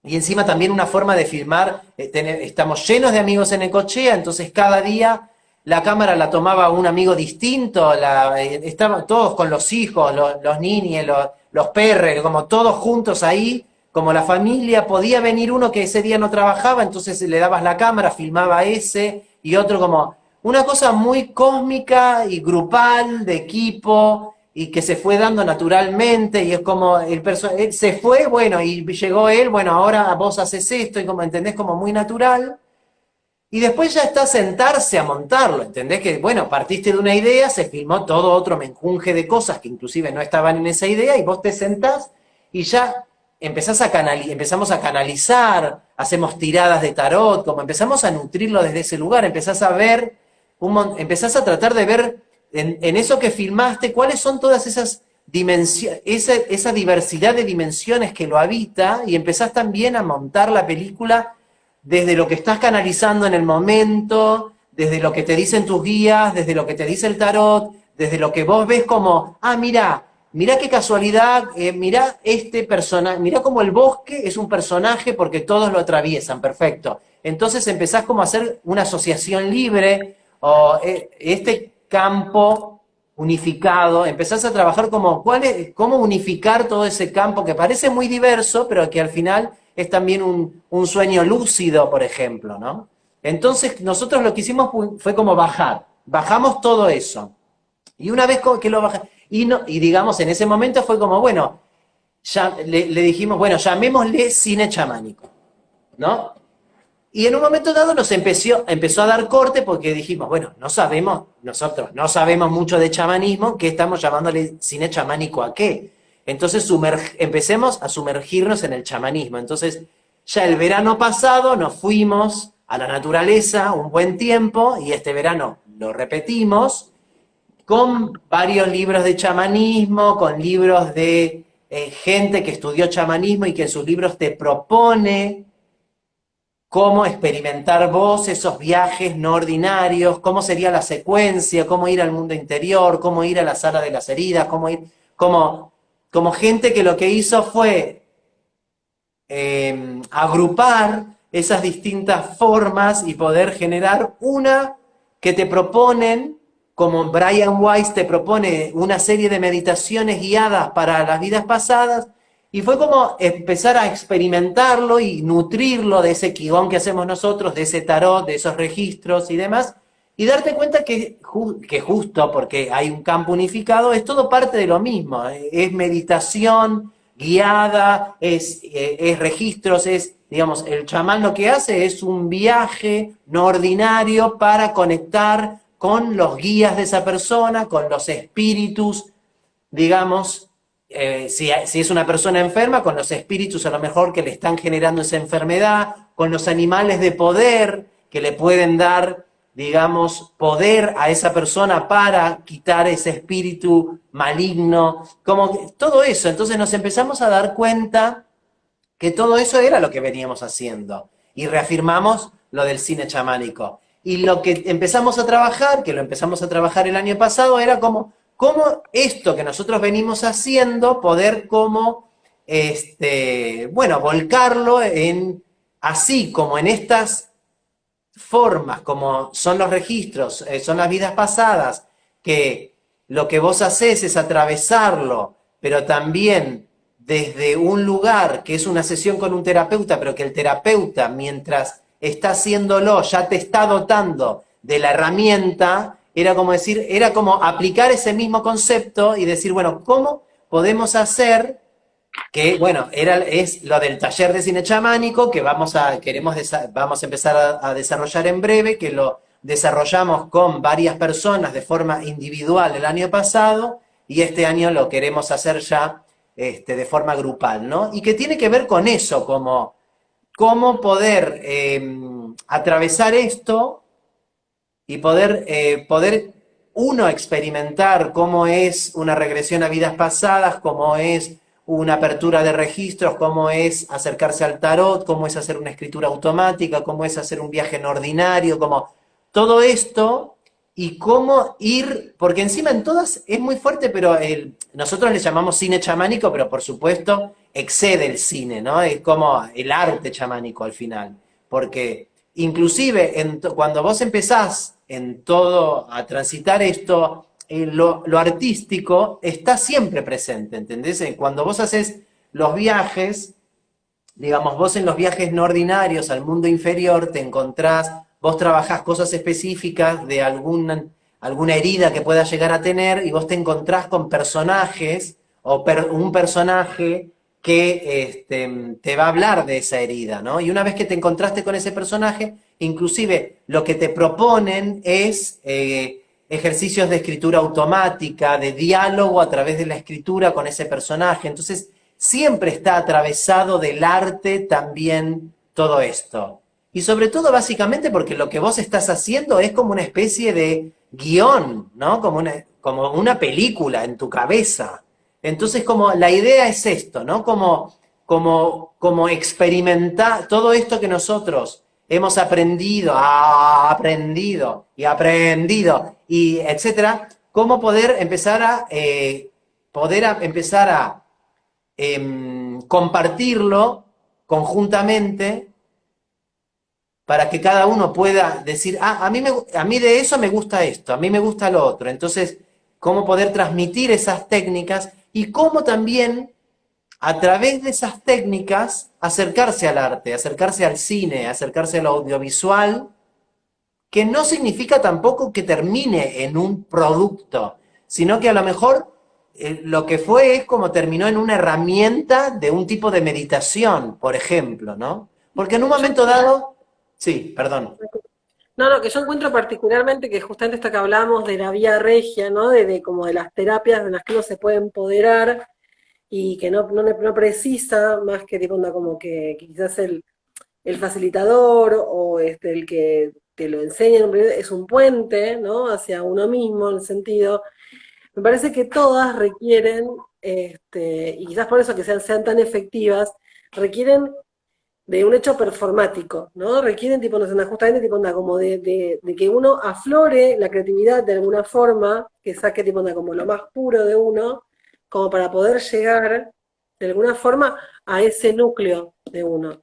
y encima también una forma de filmar, estamos llenos de amigos en Necochea, entonces cada día la cámara la tomaba un amigo distinto, estaban todos con los hijos, los niños, los perros, como todos juntos ahí, como la familia, podía venir uno que ese día no trabajaba, entonces le dabas la cámara, filmaba a ese, y otro como una cosa muy cósmica y grupal, de equipo, y que se fue dando naturalmente, y es como él se fue, bueno, y llegó él, bueno, ahora vos haces esto, y como, ¿entendés? Como muy natural, y después ya está sentarse a montarlo, ¿entendés? Que, bueno, partiste de una idea, se filmó todo otro menjunje de cosas que inclusive no estaban en esa idea, y vos te sentás y ya empezamos a canalizar, hacemos tiradas de tarot, como empezamos a nutrirlo desde ese lugar, empezás a ver, empezás a tratar de ver en eso que filmaste, cuáles son todas esas dimensiones, esa diversidad de dimensiones que lo habita, y empezás también a montar la película desde lo que estás canalizando en el momento, desde lo que te dicen tus guías, desde lo que te dice el tarot, desde lo que vos ves como, mira qué casualidad, mira este personaje, mira como el bosque es un personaje porque todos lo atraviesan, perfecto. Entonces empezás como a hacer una asociación libre, o este campo unificado, empezás a trabajar como cómo unificar todo ese campo que parece muy diverso, pero que al final es también un sueño lúcido, por ejemplo, ¿no? Entonces nosotros lo que hicimos fue como bajamos todo eso. Y una vez que lo bajamos, y digamos en ese momento fue como, bueno, ya le dijimos, bueno, llamémosle cine chamánico, ¿no? Y en un momento dado empezó a dar corte porque dijimos, bueno, nosotros no sabemos mucho de chamanismo, ¿qué estamos llamándole cine chamánico a qué? Entonces empecemos a sumergirnos en el chamanismo. Entonces, ya el verano pasado nos fuimos a la naturaleza un buen tiempo y este verano lo repetimos con varios libros de chamanismo, con libros de gente que estudió chamanismo y que en sus libros te propone cómo experimentar vos esos viajes no ordinarios, cómo sería la secuencia, cómo ir al mundo interior, cómo ir a la sala de las heridas, como gente que lo que hizo fue agrupar esas distintas formas y poder generar una que te proponen, como Brian Weiss te propone una serie de meditaciones guiadas para las vidas pasadas, y fue como empezar a experimentarlo y nutrirlo de ese qigong que hacemos nosotros, de ese tarot, de esos registros y demás, y darte cuenta que justo porque hay un campo unificado, es todo parte de lo mismo. Es meditación guiada, es registros, digamos, el chamán lo que hace es un viaje no ordinario para conectar con los guías de esa persona, con los espíritus, digamos, si es una persona enferma, con los espíritus a lo mejor que le están generando esa enfermedad, con los animales de poder que le pueden dar, digamos, poder a esa persona para quitar ese espíritu maligno, como todo eso. Entonces nos empezamos a dar cuenta que todo eso era lo que veníamos haciendo. Y reafirmamos lo del cine chamánico. Y lo que empezamos a trabajar, que lo empezamos a trabajar el año pasado, era como, cómo esto que nosotros venimos haciendo, poder como, bueno, volcarlo en, así como en estas formas, como son los registros, son las vidas pasadas, que lo que vos haces es atravesarlo, pero también desde un lugar que es una sesión con un terapeuta, pero que el terapeuta, mientras está haciéndolo, ya te está dotando de la herramienta, era como decir, era como aplicar ese mismo concepto y decir, bueno, ¿cómo podemos hacer que, bueno, es lo del taller de cine chamánico que vamos a empezar a desarrollar en breve, que lo desarrollamos con varias personas de forma individual el año pasado y este año lo queremos hacer ya de forma grupal, ¿no? Y que tiene que ver con eso, como cómo poder atravesar esto y poder uno experimentar cómo es una regresión a vidas pasadas, cómo es una apertura de registros, cómo es acercarse al tarot, cómo es hacer una escritura automática, cómo es hacer un viaje no ordinario, como todo esto y cómo ir, porque encima en todas es muy fuerte, pero nosotros le llamamos cine chamánico, pero por supuesto excede el cine, ¿no? Es como el arte chamánico al final, porque inclusive cuando vos empezás en todo a transitar esto, lo artístico está siempre presente, ¿entendés? Cuando vos haces los viajes, digamos, vos en los viajes no ordinarios al mundo inferior te encontrás, vos trabajás cosas específicas de alguna herida que puedas llegar a tener y vos te encontrás con personajes o un personaje que te va a hablar de esa herida, ¿no? Y una vez que te encontraste con ese personaje, inclusive lo que te proponen es ejercicios de escritura automática, de diálogo a través de la escritura con ese personaje. Entonces, siempre está atravesado del arte también todo esto. Y sobre todo, básicamente, porque lo que vos estás haciendo es como una especie de guión, ¿no? Como una película en tu cabeza. Entonces, como la idea es esto, ¿no? Como experimentar todo esto que nosotros hemos aprendido, y etcétera, cómo poder empezar a compartirlo conjuntamente para que cada uno pueda decir, a mí de eso me gusta esto, a mí me gusta lo otro. Entonces, cómo poder transmitir esas técnicas y cómo también a través de esas técnicas acercarse al arte, acercarse al cine, acercarse al audiovisual, que no significa tampoco que termine en un producto, sino que a lo mejor lo que fue es como terminó en una herramienta de un tipo de meditación, por ejemplo, ¿no? Porque en un Yo, momento dado, sí, perdón. no, lo que yo encuentro particularmente que justamente esto que hablamos de la vía regia, ¿no? De como de las terapias de las que uno se puede empoderar y que no precisa más que tipo onda como que quizás el facilitador o el que te lo enseña en un principio es un puente, ¿no? Hacia uno mismo, en el sentido. Me parece que todas requieren, y quizás por eso que sean tan efectivas, requieren de un hecho performático, ¿no? Requieren tipo, no sé, justamente tipo onda como de que uno aflore la creatividad de alguna forma, que saque tipo onda como lo más puro de uno, como para poder llegar de alguna forma a ese núcleo de uno.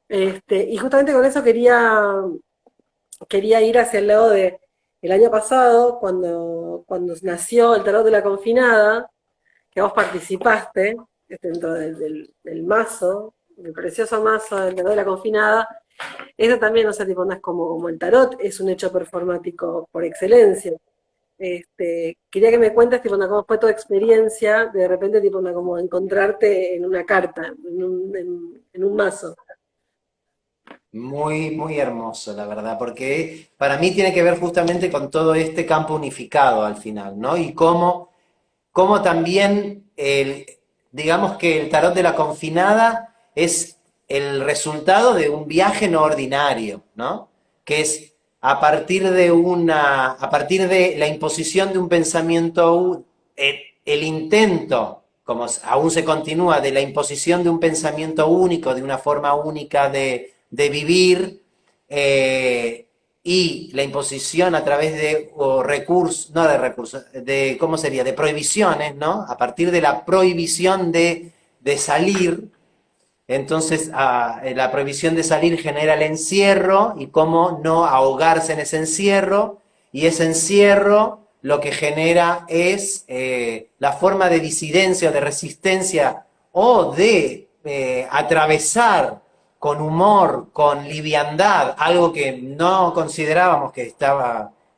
Y justamente con eso quería ir hacia el lado de el año pasado, cuando nació el tarot de la confinada, que vos participaste dentro del mazo, del precioso mazo del tarot de la confinada. Eso también, o sea, tipo, no es como el tarot, es un hecho performático por excelencia. Quería que me cuentes, tipo, cómo fue tu experiencia de repente, tipo, como encontrarte en una carta, en un mazo. Muy, muy hermoso, la verdad, porque para mí tiene que ver justamente con todo este campo unificado al final, ¿no? Y cómo también digamos que el tarot de la confinada es el resultado de un viaje no ordinario, ¿no? Que es a partir de la imposición de un pensamiento, el intento, como aún se continúa, de la imposición de un pensamiento único, de una forma única de vivir, eh, y la imposición a través de recursos, no de recursos, de, ¿cómo sería? De prohibiciones, ¿no? A partir de la prohibición de salir, entonces la prohibición de salir genera el encierro y cómo no ahogarse en ese encierro, y ese encierro lo que genera es la forma de disidencia o de resistencia o de atravesar con humor, con liviandad, algo que no considerábamos que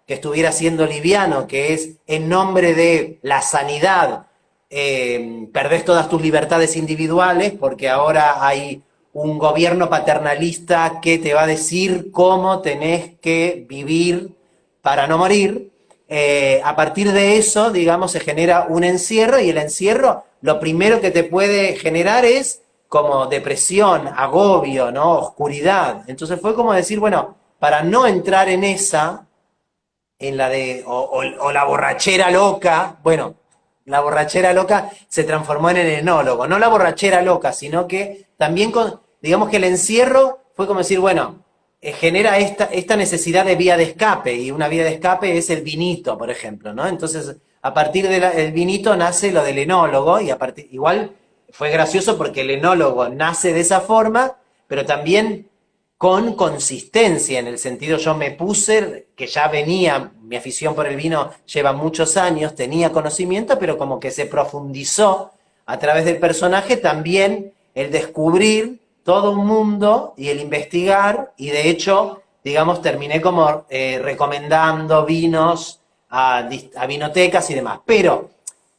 estuviera siendo liviano, que es en nombre de la sanidad, perdés todas tus libertades individuales porque ahora hay un gobierno paternalista que te va a decir cómo tenés que vivir para no morir. A partir de eso, digamos, se genera un encierro, y el encierro lo primero que te puede generar es como depresión, agobio, ¿no? Oscuridad. Entonces fue como decir, bueno, para no entrar en esa, en la de, o la borrachera loca, bueno, la borrachera loca se transformó en el enólogo, no la borrachera loca, sino que también, digamos que el encierro fue como decir, bueno, genera esta necesidad de vía de escape, y una vía de escape es el vinito, por ejemplo, ¿no? Entonces, a partir del vinito nace lo del enólogo, y igual fue gracioso porque el enólogo nace de esa forma, pero también con consistencia, en el sentido yo me puse, que ya venía, mi afición por el vino lleva muchos años, tenía conocimiento, pero como que se profundizó a través del personaje también el descubrir todo un mundo y el investigar, y de hecho, digamos, terminé como recomendando vinos a vinotecas y demás. Pero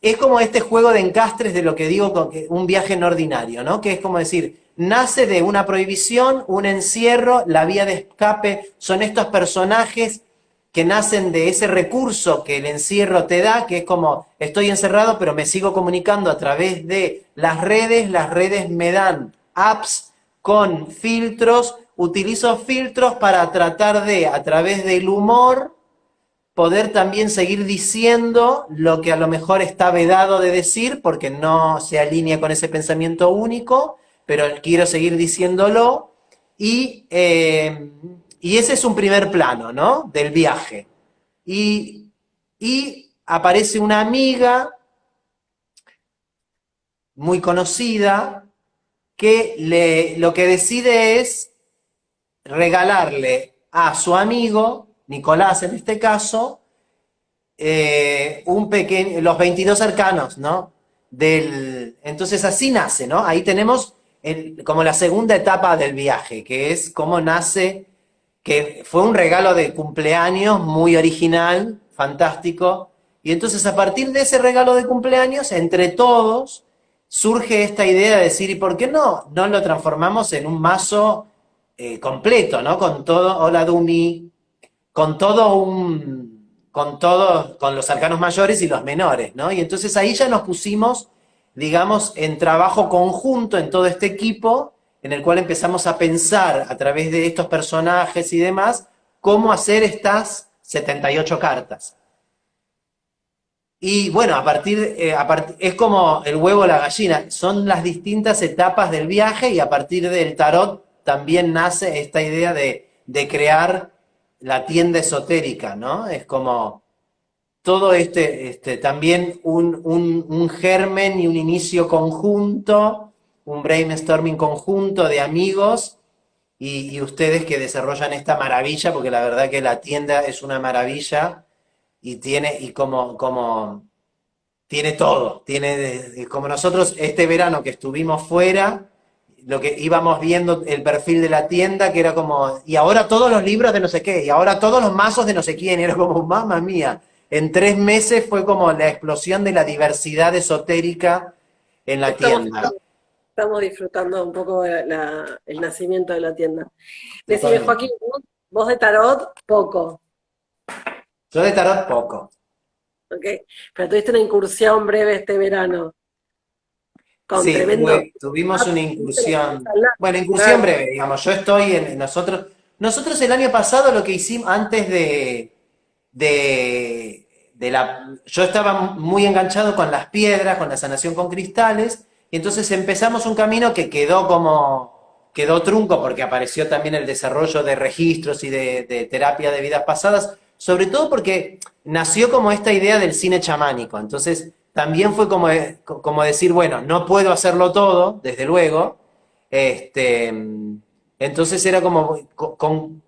es como este juego de encastres de lo que digo con que un viaje no ordinario, ¿no? Que es como decir, nace de una prohibición, un encierro, la vía de escape son estos personajes que nacen de ese recurso que el encierro te da, que es como estoy encerrado pero me sigo comunicando a través de las redes me dan apps con filtros, utilizo filtros para tratar de, a través del humor, poder también seguir diciendo lo que a lo mejor está vedado de decir porque no se alinea con ese pensamiento único, pero quiero seguir diciéndolo. Y ese es un primer plano, ¿no? Del viaje. Y, y aparece una amiga muy conocida que lo que decide es regalarle a su amigo, Nicolás en este caso, los 22 arcanos, ¿no? Entonces así nace, ¿no? Ahí tenemos como la segunda etapa del viaje, que es cómo nace, que fue un regalo de cumpleaños muy original, fantástico, y entonces a partir de ese regalo de cumpleaños, entre todos, surge esta idea de decir, ¿y por qué no lo transformamos en un mazo completo, ¿no? Con todo, hola Dumi, con con los arcanos mayores y los menores, ¿no? Y entonces ahí ya nos pusimos, digamos, en trabajo conjunto en todo este equipo, en el cual empezamos a pensar a través de estos personajes y demás, cómo hacer estas 78 cartas. Y bueno, es como el huevo o la gallina, son las distintas etapas del viaje, y a partir del tarot también nace esta idea de crear la tienda esotérica, ¿no? Es como todo también un germen y un inicio conjunto, un brainstorming conjunto de amigos, y ustedes que desarrollan esta maravilla, porque la verdad que la tienda es una maravilla, y tiene todo, como nosotros este verano que estuvimos fuera, lo que íbamos viendo el perfil de la tienda, que era como, y ahora todos los libros de no sé qué, y ahora todos los mazos de no sé quién, y era como, mamma mía, en 3 meses fue como la explosión de la diversidad esotérica en la Estamos tienda. estamos disfrutando un poco el nacimiento de la tienda. Decime, Totalmente. Joaquín, vos de tarot, poco, Yo de tarot poco. ¿ok? Pero tuviste una incursión breve este verano, con Sí, tremendo... tuvimos una incursión, bueno, incursión Claro, breve, digamos. Yo estoy en nosotros el año pasado lo que hicimos antes yo estaba muy enganchado con las piedras, con la sanación con cristales, y entonces empezamos un camino que quedó trunco porque apareció también el desarrollo de registros y de terapia de vidas pasadas, sobre todo porque nació como esta idea del cine chamánico. Entonces también fue como decir, bueno, no puedo hacerlo todo, desde luego. Este, entonces era como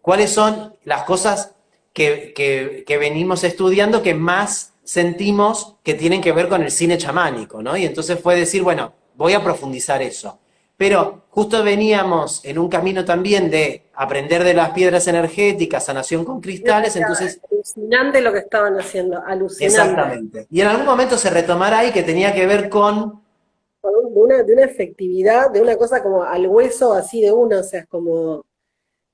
cuáles son las cosas que venimos estudiando que más sentimos que tienen que ver con el cine chamánico, ¿no? Y entonces fue decir, bueno, voy a profundizar eso. Pero justo veníamos en un camino también de aprender de las piedras energéticas, sanación con cristales, entonces, alucinante lo que estaban haciendo, alucinante. exactamente. Y en algún momento se retomará ahí que tenía que ver con. De una efectividad, de una cosa como al hueso así de una, o sea, es como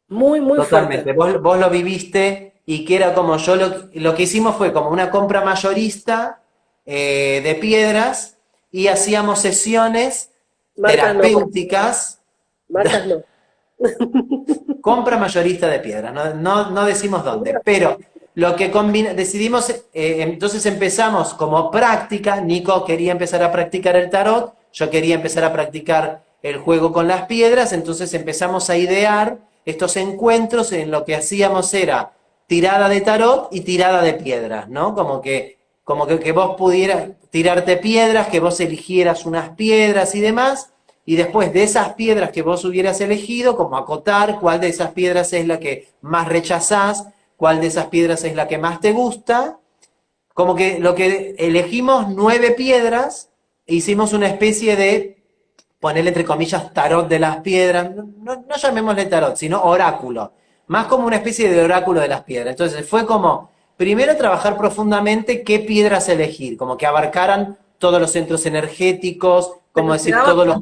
muy, muy fuerte. Totalmente, vos lo viviste y que era como lo que hicimos fue como una compra mayorista de piedras y hacíamos sesiones Marcas no, terapéuticas, marcas no. compra mayorista de piedras, no decimos dónde, pero lo que decidimos, entonces empezamos como práctica, Nico quería empezar a practicar el tarot, yo quería empezar a practicar el juego con las piedras, entonces empezamos a idear estos encuentros en lo que hacíamos era tirada de tarot y tirada de piedras, ¿no? Que vos pudieras tirarte piedras, que vos eligieras unas piedras y demás, y después de esas piedras que vos hubieras elegido, como acotar cuál de esas piedras es la que más rechazás, cuál de esas piedras es la que más te gusta, como que lo que elegimos 9 piedras, e hicimos una especie de, ponerle entre comillas, tarot de las piedras, no llamémosle tarot, sino oráculo, más como una especie de oráculo de las piedras. Entonces fue como, primero trabajar profundamente qué piedras elegir, como que abarcaran todos los centros energéticos, como Pero decir, todos los.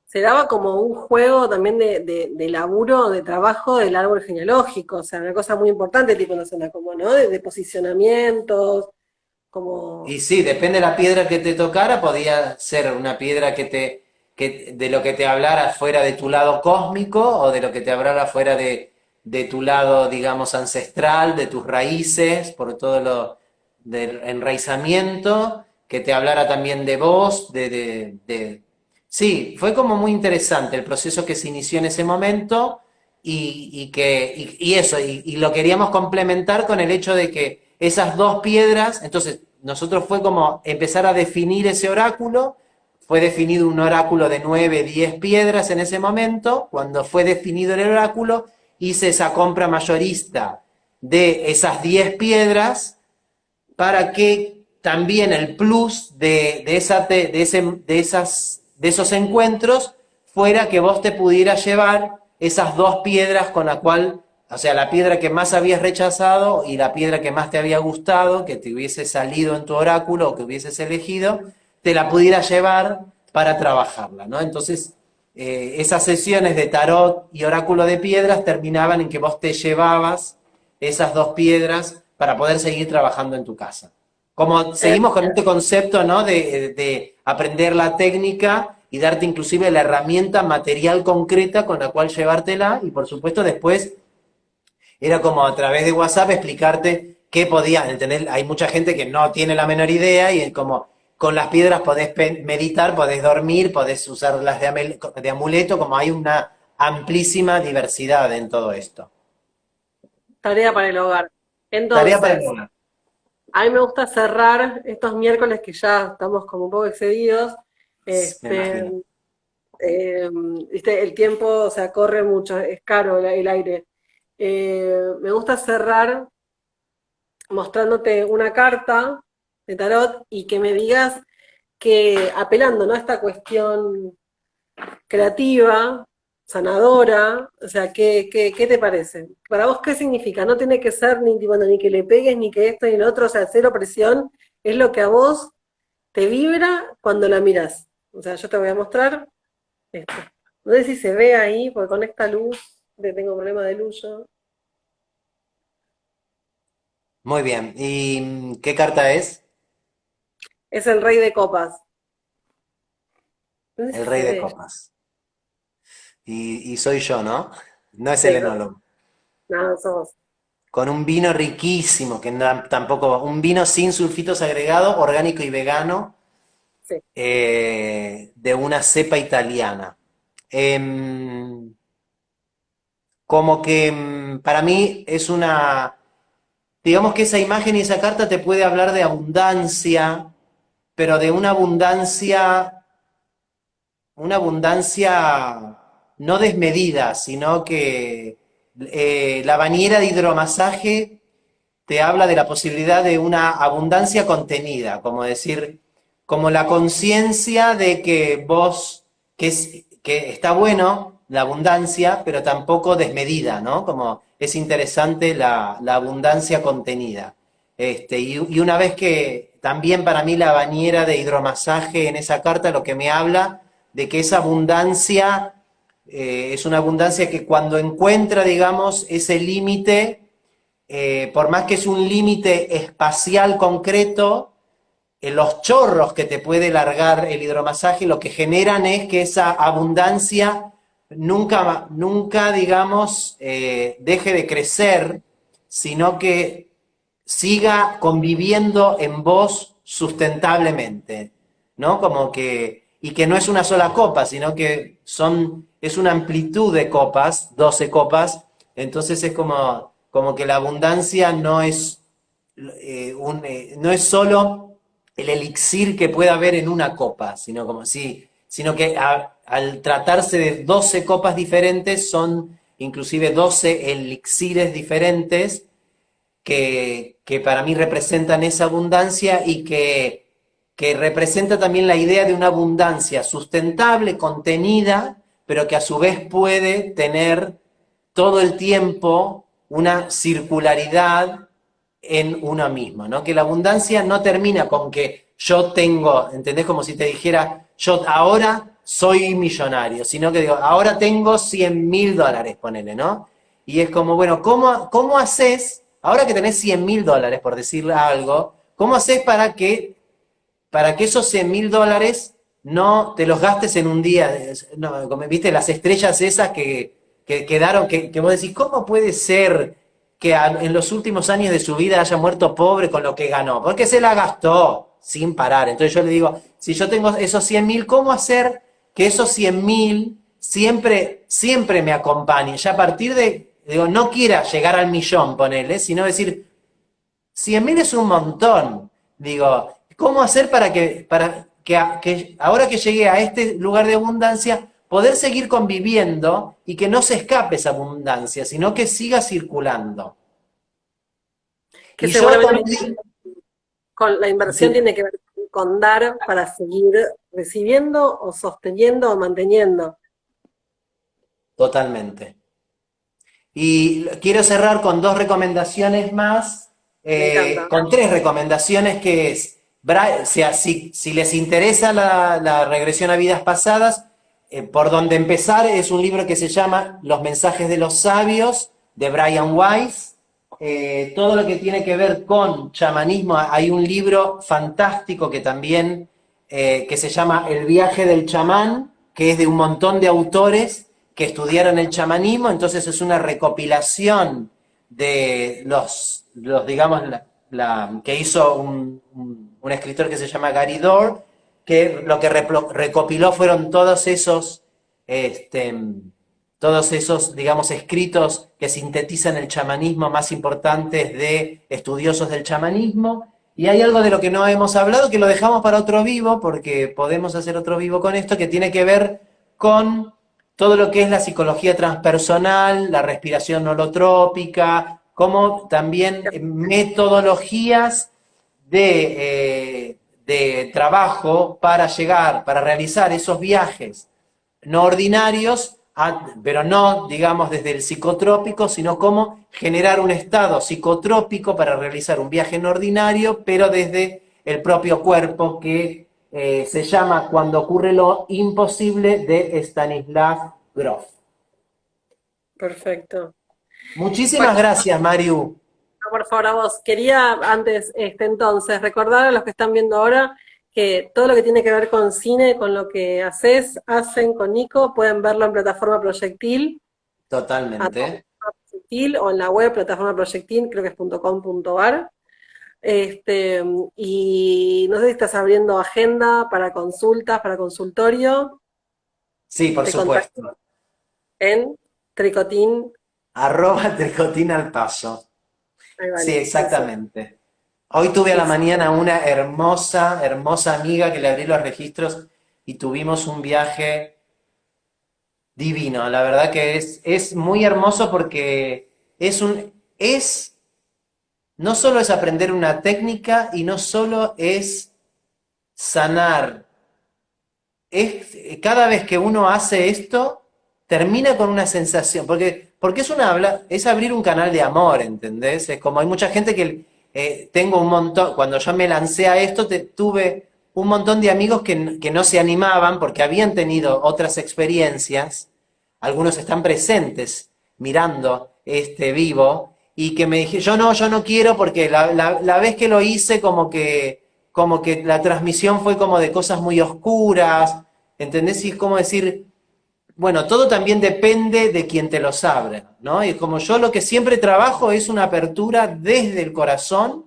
se daba como un juego también de laburo, de trabajo del árbol genealógico, o sea, una cosa muy importante, tipo, no sé, como, ¿no? De posicionamientos, como... Y sí, depende de la piedra que te tocara, podía ser una piedra de lo que te hablara fuera de tu lado cósmico o de lo que te hablara fuera de tu lado, digamos, ancestral, de tus raíces, por todo lo del enraizamiento, que te hablara también de vos, Sí, fue como muy interesante el proceso que se inició en ese momento y eso, y lo queríamos complementar con el hecho de que esas 2 piedras, entonces nosotros fue como empezar a definir ese oráculo, fue definido un oráculo de 9, 10 piedras en ese momento, cuando fue definido el oráculo, hice esa compra mayorista de esas 10 piedras para que también el plus de esos encuentros fuera que vos te pudieras llevar esas 2 piedras con la cual, o sea, la piedra que más habías rechazado y la piedra que más te había gustado, que te hubiese salido en tu oráculo o que hubieses elegido, te la pudieras llevar para trabajarla, ¿no? Entonces, esas sesiones de tarot y oráculo de piedras terminaban en que vos te llevabas esas 2 piedras para poder seguir trabajando en tu casa. Como eh, seguimos con este concepto, ¿no? De aprender la técnica y darte inclusive la herramienta material concreta con la cual llevártela y por supuesto después era como a través de WhatsApp explicarte qué podías, ¿entendés? Hay mucha gente que no tiene la menor idea y es como con las piedras podés meditar, podés dormir, podés usarlas de amuleto, como hay una amplísima diversidad en todo esto. tarea para el hogar. Tarea para el Entonces, hogar. a mí me gusta cerrar estos miércoles que ya estamos como un poco excedidos, Me este, imagino. viste, el tiempo, o sea, corre mucho, es caro el aire. Me gusta cerrar mostrándote una carta de tarot y que me digas que, apelando, ¿no? a esta cuestión creativa, sanadora, o sea, ¿qué te parece? Para vos, ¿qué significa? No tiene que ser ni, bueno, ni que le pegues, ni que esto, ni lo otro, o sea, cero presión, es lo que a vos te vibra cuando la mirás. O sea, yo te voy a mostrar. Este, no sé si se ve ahí, porque con esta luz, tengo problema de luz yo. Muy bien. ¿Y qué carta es? Es el rey de copas. No sé El si rey se de ve. copas. Y soy yo, ¿no? No es el Sí, no, enólogo. no, sos. Con un vino riquísimo, que tampoco, un vino sin sulfitos agregados, orgánico y vegano, Sí. de una cepa italiana. Em, Como que para mí es una, digamos que esa imagen y esa carta te puede hablar de abundancia, pero de una abundancia no desmedida, sino que la bañera de hidromasaje te habla de la posibilidad de una abundancia contenida, como decir, como la conciencia de que vos, que está bueno la abundancia, pero tampoco desmedida, ¿no? Como es interesante la abundancia contenida. Y una vez que también para mí la bañera de hidromasaje en esa carta lo que me habla de que esa abundancia es una abundancia que cuando encuentra, digamos, ese límite, por más que es un límite espacial concreto, los chorros que te puede largar el hidromasaje lo que generan es que esa abundancia nunca digamos, deje de crecer, sino que siga conviviendo en vos sustentablemente, ¿no? Como que, y que no es una sola copa, sino que es una amplitud de copas, 12 copas, entonces es como que la abundancia no es solo el elixir que pueda haber en una copa, sino que al tratarse de 12 copas diferentes son inclusive 12 elixires diferentes que para mí representan esa abundancia y que representa también la idea de una abundancia sustentable, contenida, pero que a su vez puede tener todo el tiempo una circularidad en una misma, ¿no? Que la abundancia no termina con que yo tengo, ¿entendés? Como si te dijera, yo ahora soy millonario, sino que digo, ahora tengo $100.000, ponele, ¿no? Y es como, bueno, ¿cómo haces, ahora que tenés $100.000, por decirle algo, cómo haces para que esos $100.000 no te los gastes en un día? No, como viste las estrellas esas que quedaron, que vos decís, ¿cómo puede ser que en los últimos años de su vida haya muerto pobre con lo que ganó? Porque se la gastó sin parar. Entonces yo le digo, si yo tengo esos 100.000, ¿cómo hacer que esos 100.000 siempre me acompañen? Ya a partir de, digo, no quiera llegar al millón, ponele, sino decir, 100.000 es un montón. Digo, ¿cómo hacer para que ahora que llegué a este lugar de abundancia, poder seguir conviviendo y que no se escape esa abundancia, sino que siga circulando? Que Y yo seguramente también, con la inversión sí, tiene que ver con dar para seguir recibiendo o sosteniendo o manteniendo. totalmente. Y quiero cerrar con dos recomendaciones más, Me encanta. con tres recomendaciones que es, o sea, si les interesa la regresión a vidas pasadas, por donde empezar es un libro que se llama Los mensajes de los sabios, de Brian Weiss. Todo lo que tiene que ver con chamanismo, hay un libro fantástico que también, que se llama El viaje del chamán, que es de un montón de autores que estudiaron el chamanismo, entonces es una recopilación de digamos, que hizo un escritor que se llama Gary Doer, que lo que recopiló fueron este, todos esos, digamos, escritos que sintetizan el chamanismo más importantes de estudiosos del chamanismo. Y hay algo de lo que no hemos hablado, que lo dejamos para otro vivo, porque podemos hacer otro vivo con esto, que tiene que ver con todo lo que es la psicología transpersonal, la respiración holotrópica, como también metodologías de trabajo para realizar esos viajes no ordinarios, pero no, digamos, desde el psicotrópico, sino cómo generar un estado psicotrópico para realizar un viaje no ordinario, pero desde el propio cuerpo, que Se llama Cuando ocurre lo imposible de Stanislav Grof. Perfecto. Muchísimas Joaquín, gracias, Mariu. por favor, a vos. Quería antes, entonces, recordar a los que están viendo ahora que todo lo que tiene que ver con cine, con lo que hacen con Nico, pueden verlo en plataforma Proyectil, Totalmente. Proyectil o en la web plataforma Proyectil, creo que es .com.ar. Este, y no sé si estás abriendo agenda para consultas, para consultorio. Sí, por Te contacto supuesto. en Tricotín. Arroba Tricotina al paso. Ahí va, Sí, eso. exactamente. Hoy tuve a la Listo. mañana una hermosa, hermosa amiga que le abrí los registros y tuvimos un viaje divino. La verdad que es muy hermoso porque no solo es aprender una técnica y no solo es sanar. Cada vez que uno hace esto, termina con una sensación, porque es abrir un canal de amor, ¿entendés? Es como hay mucha gente que tengo un montón, cuando yo me lancé a esto, tuve un montón de amigos que no se animaban porque habían tenido otras experiencias, algunos están presentes mirando este vivo, y que me dije, yo no quiero porque la vez que lo hice como que la transmisión fue como de cosas muy oscuras, ¿entendés? Y es como decir, bueno, todo también depende de quien te los abra, ¿no? Y como yo lo que siempre trabajo es una apertura desde el corazón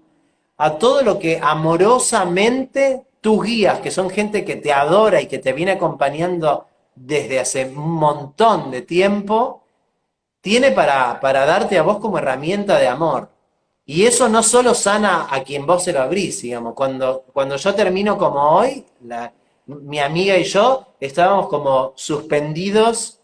a todo lo que amorosamente tus guías, que son gente que te adora y que te viene acompañando desde hace un montón de tiempo, tiene para darte a vos como herramienta de amor. Y eso no solo sana a quien vos se lo abrís, digamos. Cuando yo termino como hoy, mi amiga y yo estábamos como suspendidos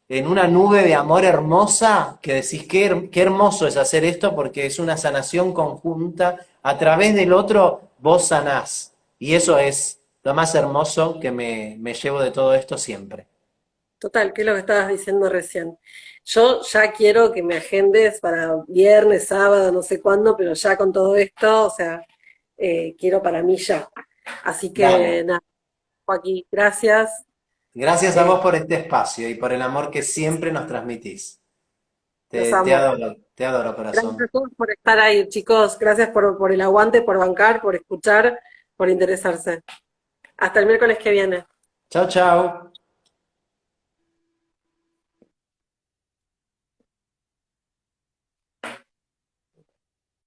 en una nube de amor hermosa que decís qué hermoso es hacer esto porque es una sanación conjunta. A través del otro vos sanás. Y eso es lo más hermoso que me llevo de todo esto siempre. Total, ¿qué es lo que estabas diciendo recién? Yo ya quiero que me agendes para viernes, sábado, no sé cuándo, pero ya con todo esto, o sea, quiero para mí ya. Así que Dale. nada, Joaquín, gracias. Gracias a Eh, vos por este espacio y por el amor que siempre nos transmitís. los amo. Te adoro, Gracias a corazón. todos por estar ahí, chicos. Gracias por el aguante, por bancar, por escuchar, por interesarse. Hasta el miércoles que viene. Chau, chau.